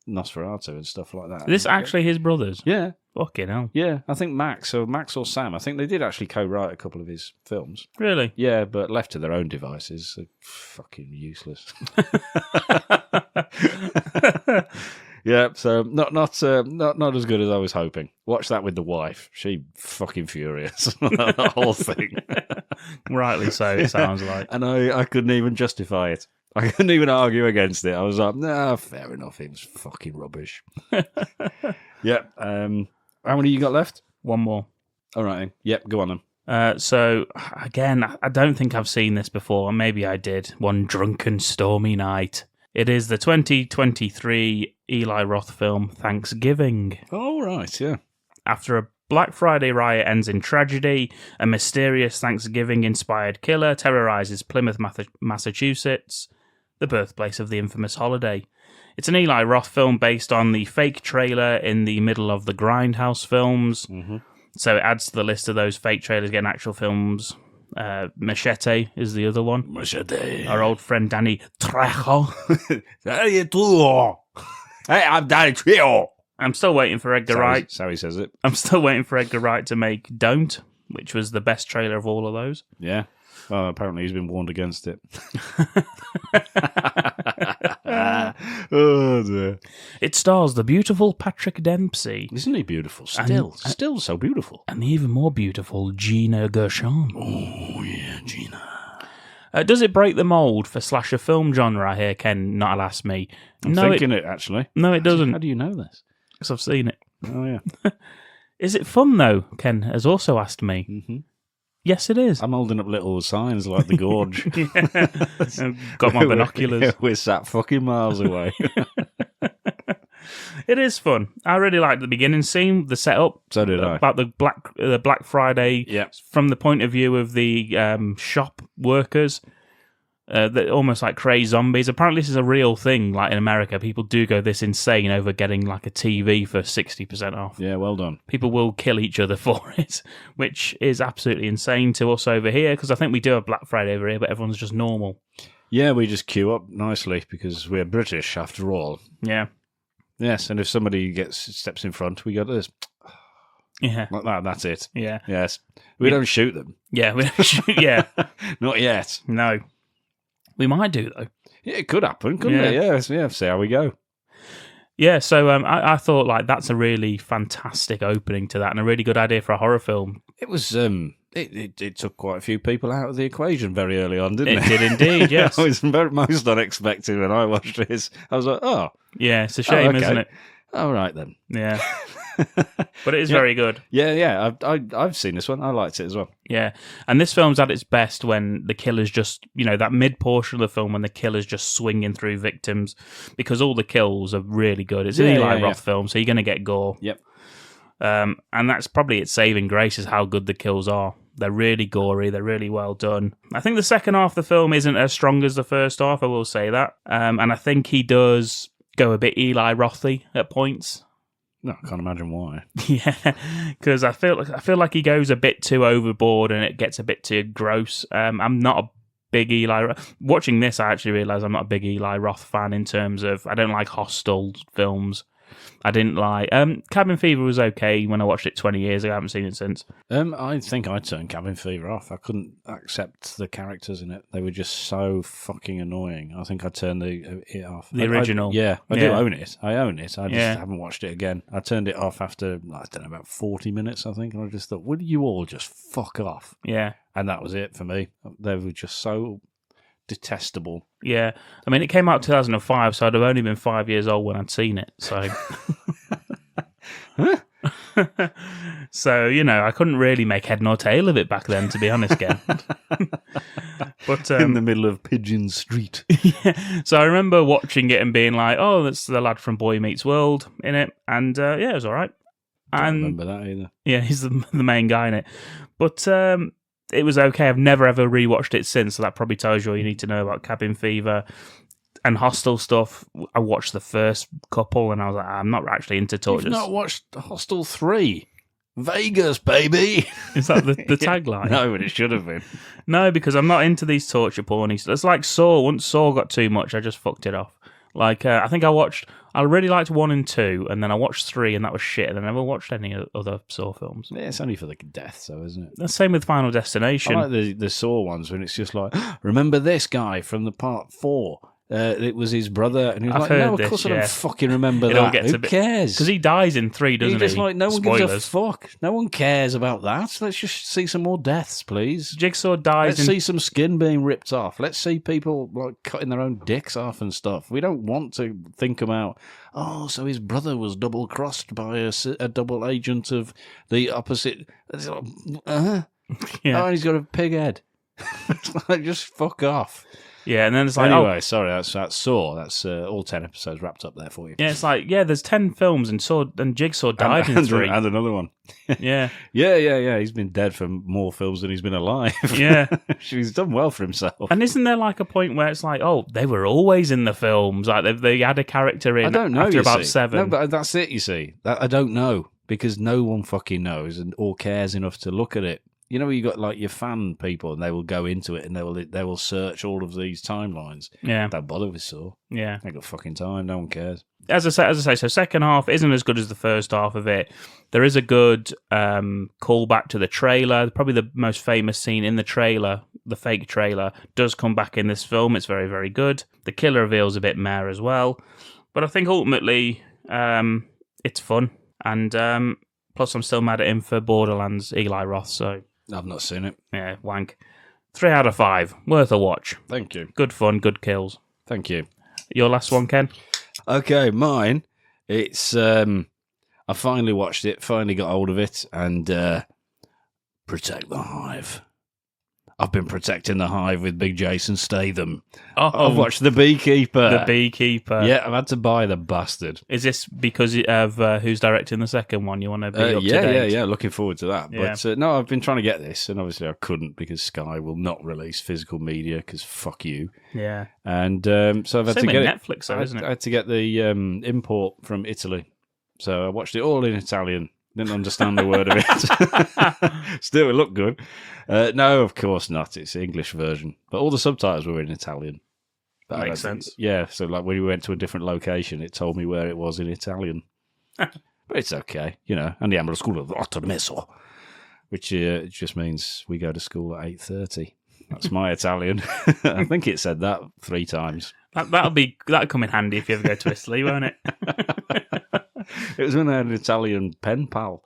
Speaker 4: Nosferatu and stuff like that.
Speaker 3: Is this actually his brothers?
Speaker 4: Yeah.
Speaker 3: Fucking hell.
Speaker 4: Yeah, I think Max or Sam, I think they did actually co-write a couple of his films.
Speaker 3: Really?
Speaker 4: Yeah, but left to their own devices, they're fucking useless. Yeah, so not as good as I was hoping. Watch that with the wife. She fucking furious. The whole thing.
Speaker 3: Rightly so, it sounds like.
Speaker 4: And I couldn't even justify it. I couldn't even argue against it. I was like, nah, fair enough. It was fucking rubbish. Yeah. How many you got left?
Speaker 3: One more.
Speaker 4: All right. Then. Yep, go on then.
Speaker 3: So, again, I don't think I've seen this before. Maybe I did. One drunken, stormy night. It is the 2023 Eli Roth film, Thanksgiving.
Speaker 4: Oh, right, yeah.
Speaker 3: After a Black Friday riot ends in tragedy, a mysterious Thanksgiving-inspired killer terrorizes Plymouth, Massachusetts, the birthplace of the infamous holiday. It's an Eli Roth film based on the fake trailer in the middle of the Grindhouse films. Mm-hmm. So it adds to the list of those fake trailers getting actual films. Machete is the other one.
Speaker 4: Machete.
Speaker 3: Our old friend Danny Trejo.
Speaker 4: Hey, I'm Danny Trejo.
Speaker 3: I'm still waiting for Edgar Wright.
Speaker 4: That's how he says it.
Speaker 3: I'm still waiting for Edgar Wright to make Don't, which was the best trailer of all of those.
Speaker 4: Yeah. Well, apparently he's been warned against it. Oh, dear.
Speaker 3: It stars the beautiful Patrick Dempsey.
Speaker 4: Isn't he beautiful? Still so beautiful.
Speaker 3: And the even more beautiful Gina Gershon.
Speaker 4: Oh, yeah, Gina.
Speaker 3: Does it break the mould for slasher film genre here, Ken? Not ask me.
Speaker 4: I'm thinking it, actually.
Speaker 3: No, it doesn't.
Speaker 4: How do you know this?
Speaker 3: Because I've seen it.
Speaker 4: Oh, yeah.
Speaker 3: Is it fun, though? Ken has also asked me.
Speaker 4: Mm-hmm.
Speaker 3: Yes, it is.
Speaker 4: I'm holding up little signs like the gorge.
Speaker 3: I've got my binoculars.
Speaker 4: We're sat fucking miles away.
Speaker 3: It is fun. I really like the beginning scene, the setup.
Speaker 4: So did I.
Speaker 3: About the Black Friday, from the point of view of the shop workers. That almost like crazed zombies. Apparently, this is a real thing. Like in America, people do go this insane over getting like a TV for 60% off.
Speaker 4: Yeah, well done.
Speaker 3: People will kill each other for it, which is absolutely insane to us over here. Because I think we do have Black Friday over here, but everyone's just normal.
Speaker 4: Yeah, we just queue up nicely because we're British after all.
Speaker 3: Yeah.
Speaker 4: Yes, and if somebody steps in front, we go to this.
Speaker 3: Yeah.
Speaker 4: Like that. That's it.
Speaker 3: Yeah.
Speaker 4: Yes. We don't shoot them.
Speaker 3: Yeah. We don't shoot. Yeah.
Speaker 4: Not yet.
Speaker 3: No. We might do, though.
Speaker 4: Yeah, it could happen, couldn't it? Yeah, see how we go.
Speaker 3: Yeah, so I thought like that's a really fantastic opening to that and a really good idea for a horror film.
Speaker 4: It was it took quite a few people out of the equation very early on, didn't it?
Speaker 3: It did indeed, yes.
Speaker 4: It was most unexpected when I watched this. I was like, oh.
Speaker 3: Yeah, it's a shame,
Speaker 4: okay.
Speaker 3: isn't it?
Speaker 4: All right, then.
Speaker 3: Yeah. But it is very good.
Speaker 4: Yeah. I've seen this one. I liked it as well.
Speaker 3: Yeah, and this film's at its best when the killer's just, that mid portion of the film when the killer's just swinging through victims, because all the kills are really good. It's an Eli Roth film, so you're going to get gore.
Speaker 4: Yep.
Speaker 3: And that's probably its saving grace is how good the kills are. They're really gory. They're really well done. I think the second half of the film isn't as strong as the first half, I will say that. And I think he does go a bit Eli Rothy at points.
Speaker 4: No, I can't imagine why.
Speaker 3: Yeah, because I feel like he goes a bit too overboard and it gets a bit too gross. I'm not a big Eli. Watching this, I actually realised I'm not a big Eli Roth fan in terms of I don't like Hostel films. I didn't like Cabin Fever was okay when I watched it 20 years ago. I haven't seen it since.
Speaker 4: I think I turned Cabin Fever off. I couldn't accept the characters in it. They were just so fucking annoying. I think I turned it off.
Speaker 3: The original.
Speaker 4: I do own it. I own it. I just haven't watched it again. I turned it off after, I don't know, about 40 minutes, I think. And I just thought, would you all just fuck off?
Speaker 3: Yeah.
Speaker 4: And that was it for me. They were just so detestable.
Speaker 3: Yeah. I mean, it came out 2005, so I'd have only been 5 years old when I'd seen it. So, so I couldn't really make head nor tail of it back then, to be honest, Ken. But
Speaker 4: in the middle of Pigeon Street.
Speaker 3: Yeah. So I remember watching it and being like, "Oh, that's the lad from Boy Meets World in it," and it was all right.
Speaker 4: I don't remember that either.
Speaker 3: Yeah, he's the main guy in it, but. It was okay. I've never ever rewatched it since, so that probably tells you all you need to know about Cabin Fever and Hostel stuff. I watched the first couple, and I was like, I'm not actually into tortures.
Speaker 4: You've not watched Hostel 3? Vegas, baby!
Speaker 3: Is that the tagline?
Speaker 4: No, but it should have been.
Speaker 3: No, because I'm not into these torture pornies. It's like Saw. Once Saw got too much, I just fucked it off. Like, I think I really liked 1 and 2, and then I watched 3, and that was shit, and I never watched any other Saw films.
Speaker 4: Yeah, it's only for the deaths, though, isn't it?
Speaker 3: The same with Final Destination.
Speaker 4: I like the Saw ones when it's just like, remember this guy from the part 4? It was his brother, and he was no, of course I don't fucking remember that. Who cares?
Speaker 3: Because he dies in 3, doesn't he?
Speaker 4: Just like, no one gives a fuck. No one cares about that. Let's just see some more deaths, please.
Speaker 3: Jigsaw dies.
Speaker 4: Let's see some skin being ripped off. Let's see people like cutting their own dicks off and stuff. We don't want to think about, so his brother was double crossed by a double agent of the opposite. Yeah. Oh, he's got a pig head. It's like, just fuck off.
Speaker 3: Yeah, and then it's like...
Speaker 4: Anyway, sorry, that's Saw. That's all 10 episodes wrapped up there for you.
Speaker 3: Yeah, it's like, there's 10 films and Jigsaw died in 3.
Speaker 4: And another one.
Speaker 3: Yeah.
Speaker 4: Yeah. He's been dead for more films than he's been alive.
Speaker 3: Yeah.
Speaker 4: He's done well for himself.
Speaker 3: And isn't there like a point where it's like, they were always in the films? Like, they had a character in
Speaker 4: I don't know,
Speaker 3: after about 7.
Speaker 4: No, but that's it, you see. I don't know, because no one fucking knows or cares enough to look at it. You know, you got like your fan people, and they will go into it, and they will search all of these timelines.
Speaker 3: Yeah,
Speaker 4: don't bother with Saw.
Speaker 3: Yeah,
Speaker 4: they got fucking time. No one cares.
Speaker 3: As I say, so second half isn't as good as the first half of it. There is a good callback to the trailer. Probably the most famous scene in the trailer, the fake trailer, does come back in this film. It's very, very good. The killer reveal's a bit meh as well, but I think ultimately it's fun. And plus, I'm still mad at him for Borderlands, Eli Roth. So.
Speaker 4: I've not seen it.
Speaker 3: Yeah, wank. 3 out of 5. Worth a watch.
Speaker 4: Thank you.
Speaker 3: Good fun, good kills.
Speaker 4: Thank you.
Speaker 3: Your last one, Ken?
Speaker 4: Okay, mine. It's, I finally watched it, finally got hold of it, and Protect the Hive. I've been protecting the hive with Big Jason Statham.
Speaker 3: Oh,
Speaker 4: I've watched The Beekeeper.
Speaker 3: The Beekeeper.
Speaker 4: Yeah, I've had to buy the bastard.
Speaker 3: Is this because of who's directing the second one? You want to be up to date?
Speaker 4: Yeah. Looking forward to that.
Speaker 3: Yeah.
Speaker 4: But no, I've been trying to get this, and obviously I couldn't because Sky will not release physical media because fuck you.
Speaker 3: Yeah.
Speaker 4: And so I've had
Speaker 3: Same
Speaker 4: to get
Speaker 3: with Netflix, though, isn't it?
Speaker 4: I had to get the import from Italy. So I watched it all in Italian. Didn't understand the word of it. Still, it looked good. No, of course not. It's the English version. But all the subtitles were in Italian. But
Speaker 3: Makes sense.
Speaker 4: Yeah, so like when we went to a different location, it told me where it was in Italian. But it's okay, you know. Andiamo alla scuola alle 8:30, which just means we go to school at 8:30. That's my Italian. I think it said that 3 times.
Speaker 3: That'll come in handy if you ever go to Italy, won't it?
Speaker 4: It was when I had an Italian pen pal.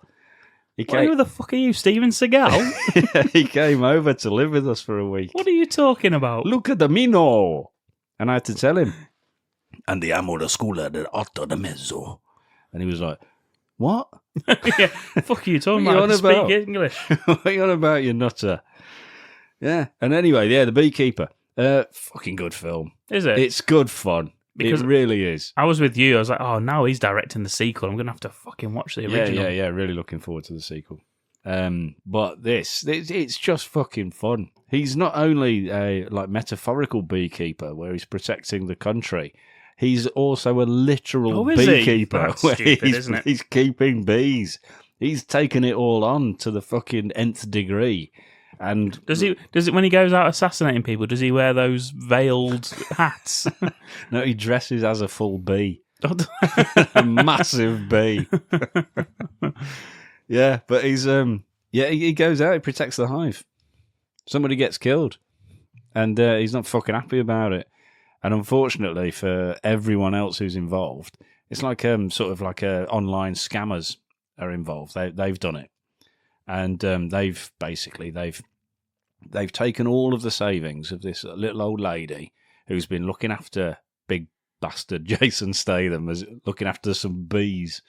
Speaker 3: Who the fuck are you, Steven Seagal?
Speaker 4: He came over to live with us for a week.
Speaker 3: What are you talking about?
Speaker 4: Luca Domino. And I had to tell him. Andiamo alla scuola alle 8:30. And he was like, what?
Speaker 3: Yeah, fuck are you talking
Speaker 4: What are
Speaker 3: about?
Speaker 4: you on
Speaker 3: I can
Speaker 4: about?
Speaker 3: speak English.
Speaker 4: What are you on about, you nutter? Yeah. And anyway, yeah, The Beekeeper. Fucking good film.
Speaker 3: Is it?
Speaker 4: It's good fun.
Speaker 3: Because
Speaker 4: it really is.
Speaker 3: I was with you. I was like, oh, now he's directing the sequel. I'm going to have to fucking watch the original.
Speaker 4: Yeah. Really looking forward to the sequel. But it's just fucking fun. He's not only a like metaphorical beekeeper where he's protecting the country. He's also a literal beekeeper.
Speaker 3: That's
Speaker 4: where
Speaker 3: stupid, isn't it?
Speaker 4: He's keeping bees. He's taken it all on to the fucking nth degree. And
Speaker 3: Does it when he goes out assassinating people? Does he wear those veiled hats?
Speaker 4: no, he dresses as a full bee, a massive bee. Yeah, but he's he goes out, he protects the hive. Somebody gets killed, and he's not fucking happy about it. And unfortunately for everyone else who's involved, it's like sort of like online scammers are involved. They've done it, and they've taken all of the savings of this little old lady who's been looking after big bastard Jason Statham, as looking after some bees,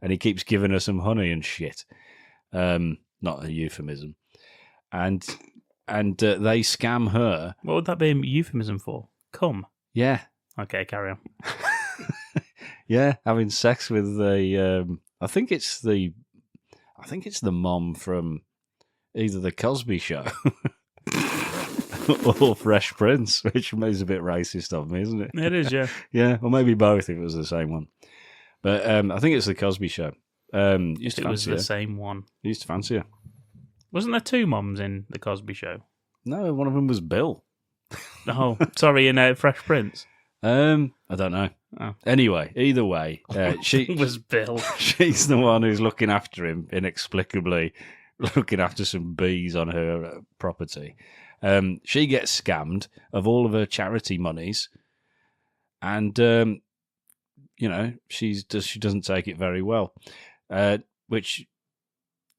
Speaker 4: and he keeps giving her some honey and shit. Not a euphemism. And they scam her.
Speaker 3: What would that be a euphemism for? Come.
Speaker 4: Yeah.
Speaker 3: Okay, carry on.
Speaker 4: Yeah, having sex with the I think it's the mom from either the Cosby Show or Fresh Prince, which is a bit racist of me, isn't it?
Speaker 3: It is, yeah.
Speaker 4: Yeah, or maybe both if it was the same one. But I think it's the Cosby Show. Used to
Speaker 3: It was
Speaker 4: fancy
Speaker 3: the
Speaker 4: her.
Speaker 3: same one.
Speaker 4: Used to fancy her.
Speaker 3: Wasn't there 2 moms in the Cosby Show?
Speaker 4: No, one of them was Bill.
Speaker 3: Oh, sorry, in Fresh Prince.
Speaker 4: I don't know.
Speaker 3: Oh.
Speaker 4: Anyway, either way, she
Speaker 3: It was Bill.
Speaker 4: she's the one who's looking after him inexplicably, looking after some bees on her property. She gets scammed of all of her charity monies, and she doesn't take it very well, which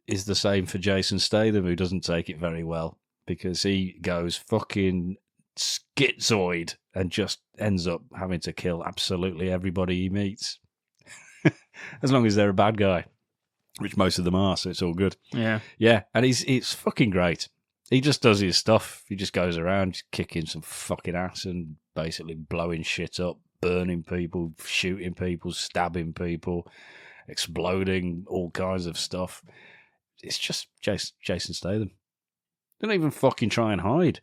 Speaker 4: is the same for Jason Statham, who doesn't take it very well because he goes fucking schizoid and just ends up having to kill absolutely everybody he meets. As long as they're a bad guy, which most of them are, so it's all good.
Speaker 3: Yeah.
Speaker 4: Yeah, and it's fucking great. He just does his stuff. He just goes around kicking some fucking ass and basically blowing shit up, burning people, shooting people, stabbing people, exploding all kinds of stuff. It's just Jason Statham. Don't even fucking try and hide.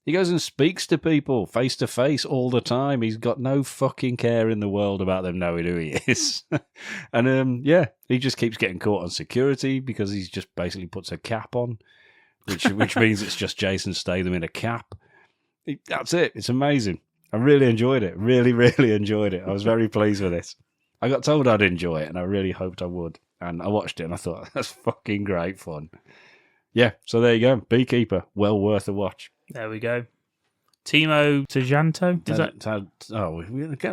Speaker 4: He goes and speaks to people face to face all the time. He's got no fucking care in the world about them knowing who he is. And he just keeps getting caught on security because he's just basically puts a cap on, which means it's just Jason Statham in a cap. That's it. It's amazing. I really enjoyed it. Really, really enjoyed it. I was very pleased with it. I got told I'd enjoy it, and I really hoped I would. And I watched it, and I thought, that's fucking great fun. Yeah, so there you go. Beekeeper, well worth a watch.
Speaker 3: There we go. Timo Tajanto?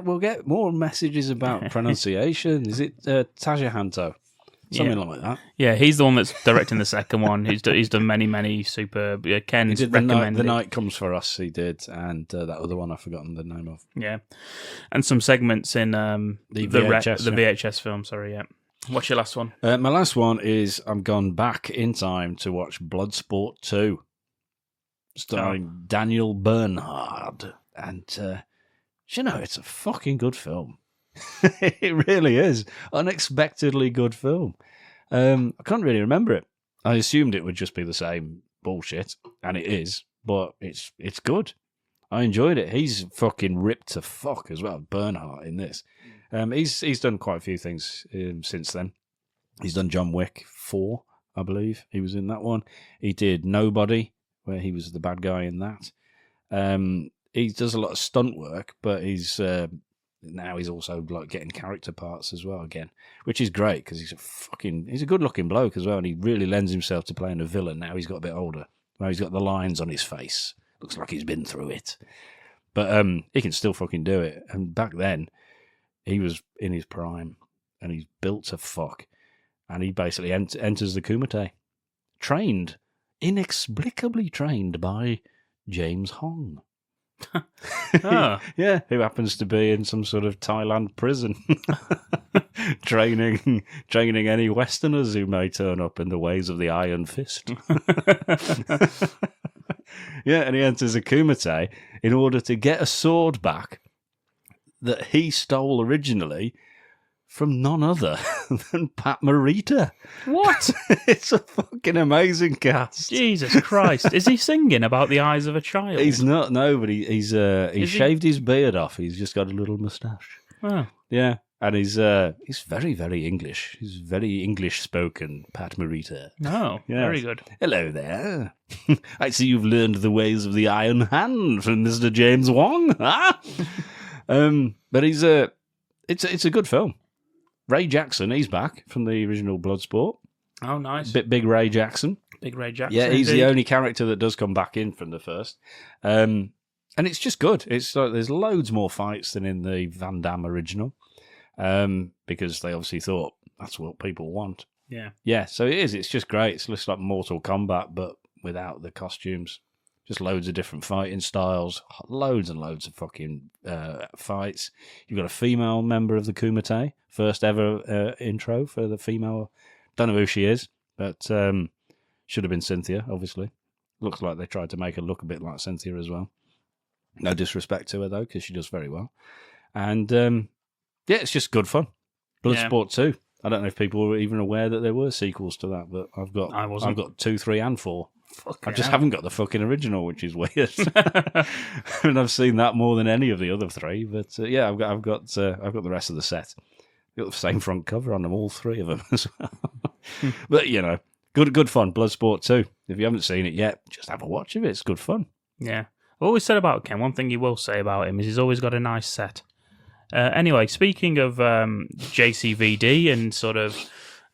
Speaker 4: We'll get more messages about pronunciation. Is it Tajanto? Something like that.
Speaker 3: Yeah, he's the one that's directing the second one. He's done many superb. Ken's
Speaker 4: He did
Speaker 3: recommended.
Speaker 4: The Night Comes For Us, he did, and that other one I've forgotten the name of.
Speaker 3: Yeah, and some segments in the VHS film. Sorry, yeah. What's your last one?
Speaker 4: My last one is I'm gone back in time to watch Bloodsport 2. starring Daniel Bernhard. And, it's a fucking good film. It really is. Unexpectedly good film. I can't really remember it. I assumed it would just be the same bullshit, and it is, but it's good. I enjoyed it. He's fucking ripped to fuck as well, Bernhardt, in this. He's done quite a few things since then. He's done John Wick 4, I believe. He was in that one. He did Nobody, where he was the bad guy in that. He does a lot of stunt work, but now he's also like getting character parts as well again, which is great because he's a good looking bloke as well, and he really lends himself to playing a villain. Now he's got a bit older. Now he's got the lines on his face. Looks like he's been through it, but he can still fucking do it. And back then, he was in his prime, and he's built to fuck. And he basically enters the Kumite, inexplicably trained by James Hong. Yeah, who happens to be in some sort of Thailand prison, training any Westerners who may turn up in the ways of the Iron Fist. Yeah, and he enters a Kumite in order to get a sword back that he stole originally from none other than Pat Morita.
Speaker 3: What?
Speaker 4: It's a fucking amazing cast.
Speaker 3: Jesus Christ. Is he singing about the eyes of a child?
Speaker 4: He's not, no, but he's shaved his beard off. He's just got a little moustache.
Speaker 3: Oh.
Speaker 4: Yeah, and he's very, very English. He's very English-spoken, Pat Morita.
Speaker 3: Oh,
Speaker 4: yes. Very
Speaker 3: good.
Speaker 4: Hello there. I see you've learned the ways of the Iron Hand from Mr. James Wong. Huh? But it's a good film. Ray Jackson, he's back from the original Bloodsport.
Speaker 3: Oh, nice.
Speaker 4: Big Ray Jackson.
Speaker 3: Big Ray Jackson.
Speaker 4: Yeah, he's
Speaker 3: indeed.
Speaker 4: the only character that does come back in from the first. And it's just good. It's like there's loads more fights than in the Van Damme original. Because they obviously thought that's what people want.
Speaker 3: Yeah.
Speaker 4: Yeah, so it is. It's just great. It's just like Mortal Kombat, but without the costumes. Just loads of different fighting styles. Loads and loads of fucking fights. You've got a female member of the Kumite. First ever intro for the female. Don't know who she is, but should have been Cynthia, obviously. Looks like they tried to make her look a bit like Cynthia as well. No disrespect to her, though, because she does very well. And, yeah, it's just good fun. Bloodsport 2. I don't know if people were even aware that there were sequels to that, but I've got 2, 3, and 4. I just haven't got the fucking original, which is weird. And I've seen that more than any of the other 3. But yeah, I've got the rest of the set. Got the same front cover on them, all 3 of them as well. But good fun. Bloodsport 2. If you haven't seen it yet, just have a watch of it. It's good fun.
Speaker 3: Yeah, I've always said about Ken. One thing you will say about him is he's always got a nice set. Anyway, speaking of JCVD and sort of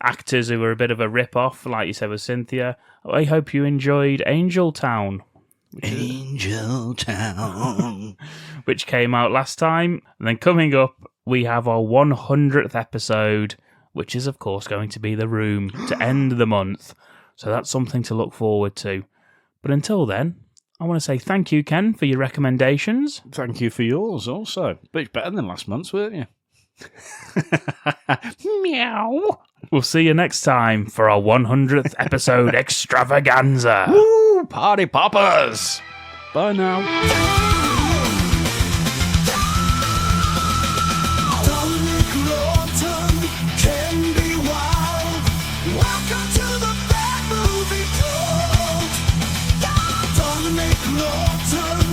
Speaker 3: actors who were a bit of a rip-off, like you said with Cynthia, I hope you enjoyed Angel Town.
Speaker 4: Angel Town.
Speaker 3: Which came out last time. And then coming up, we have our 100th episode, which is, of course, going to be The Room to end the month. So that's something to look forward to. But until then, I want to say thank you, Ken, for your recommendations.
Speaker 4: Thank you for yours also. But better than last month's, weren't you? Meow.
Speaker 3: We'll see you next time for our 100th episode extravaganza.
Speaker 4: Woo! Party poppers! Bye now.
Speaker 2: Dominic Lawton can be wild. Welcome to the Bad Movie Cult. Dominic Lawton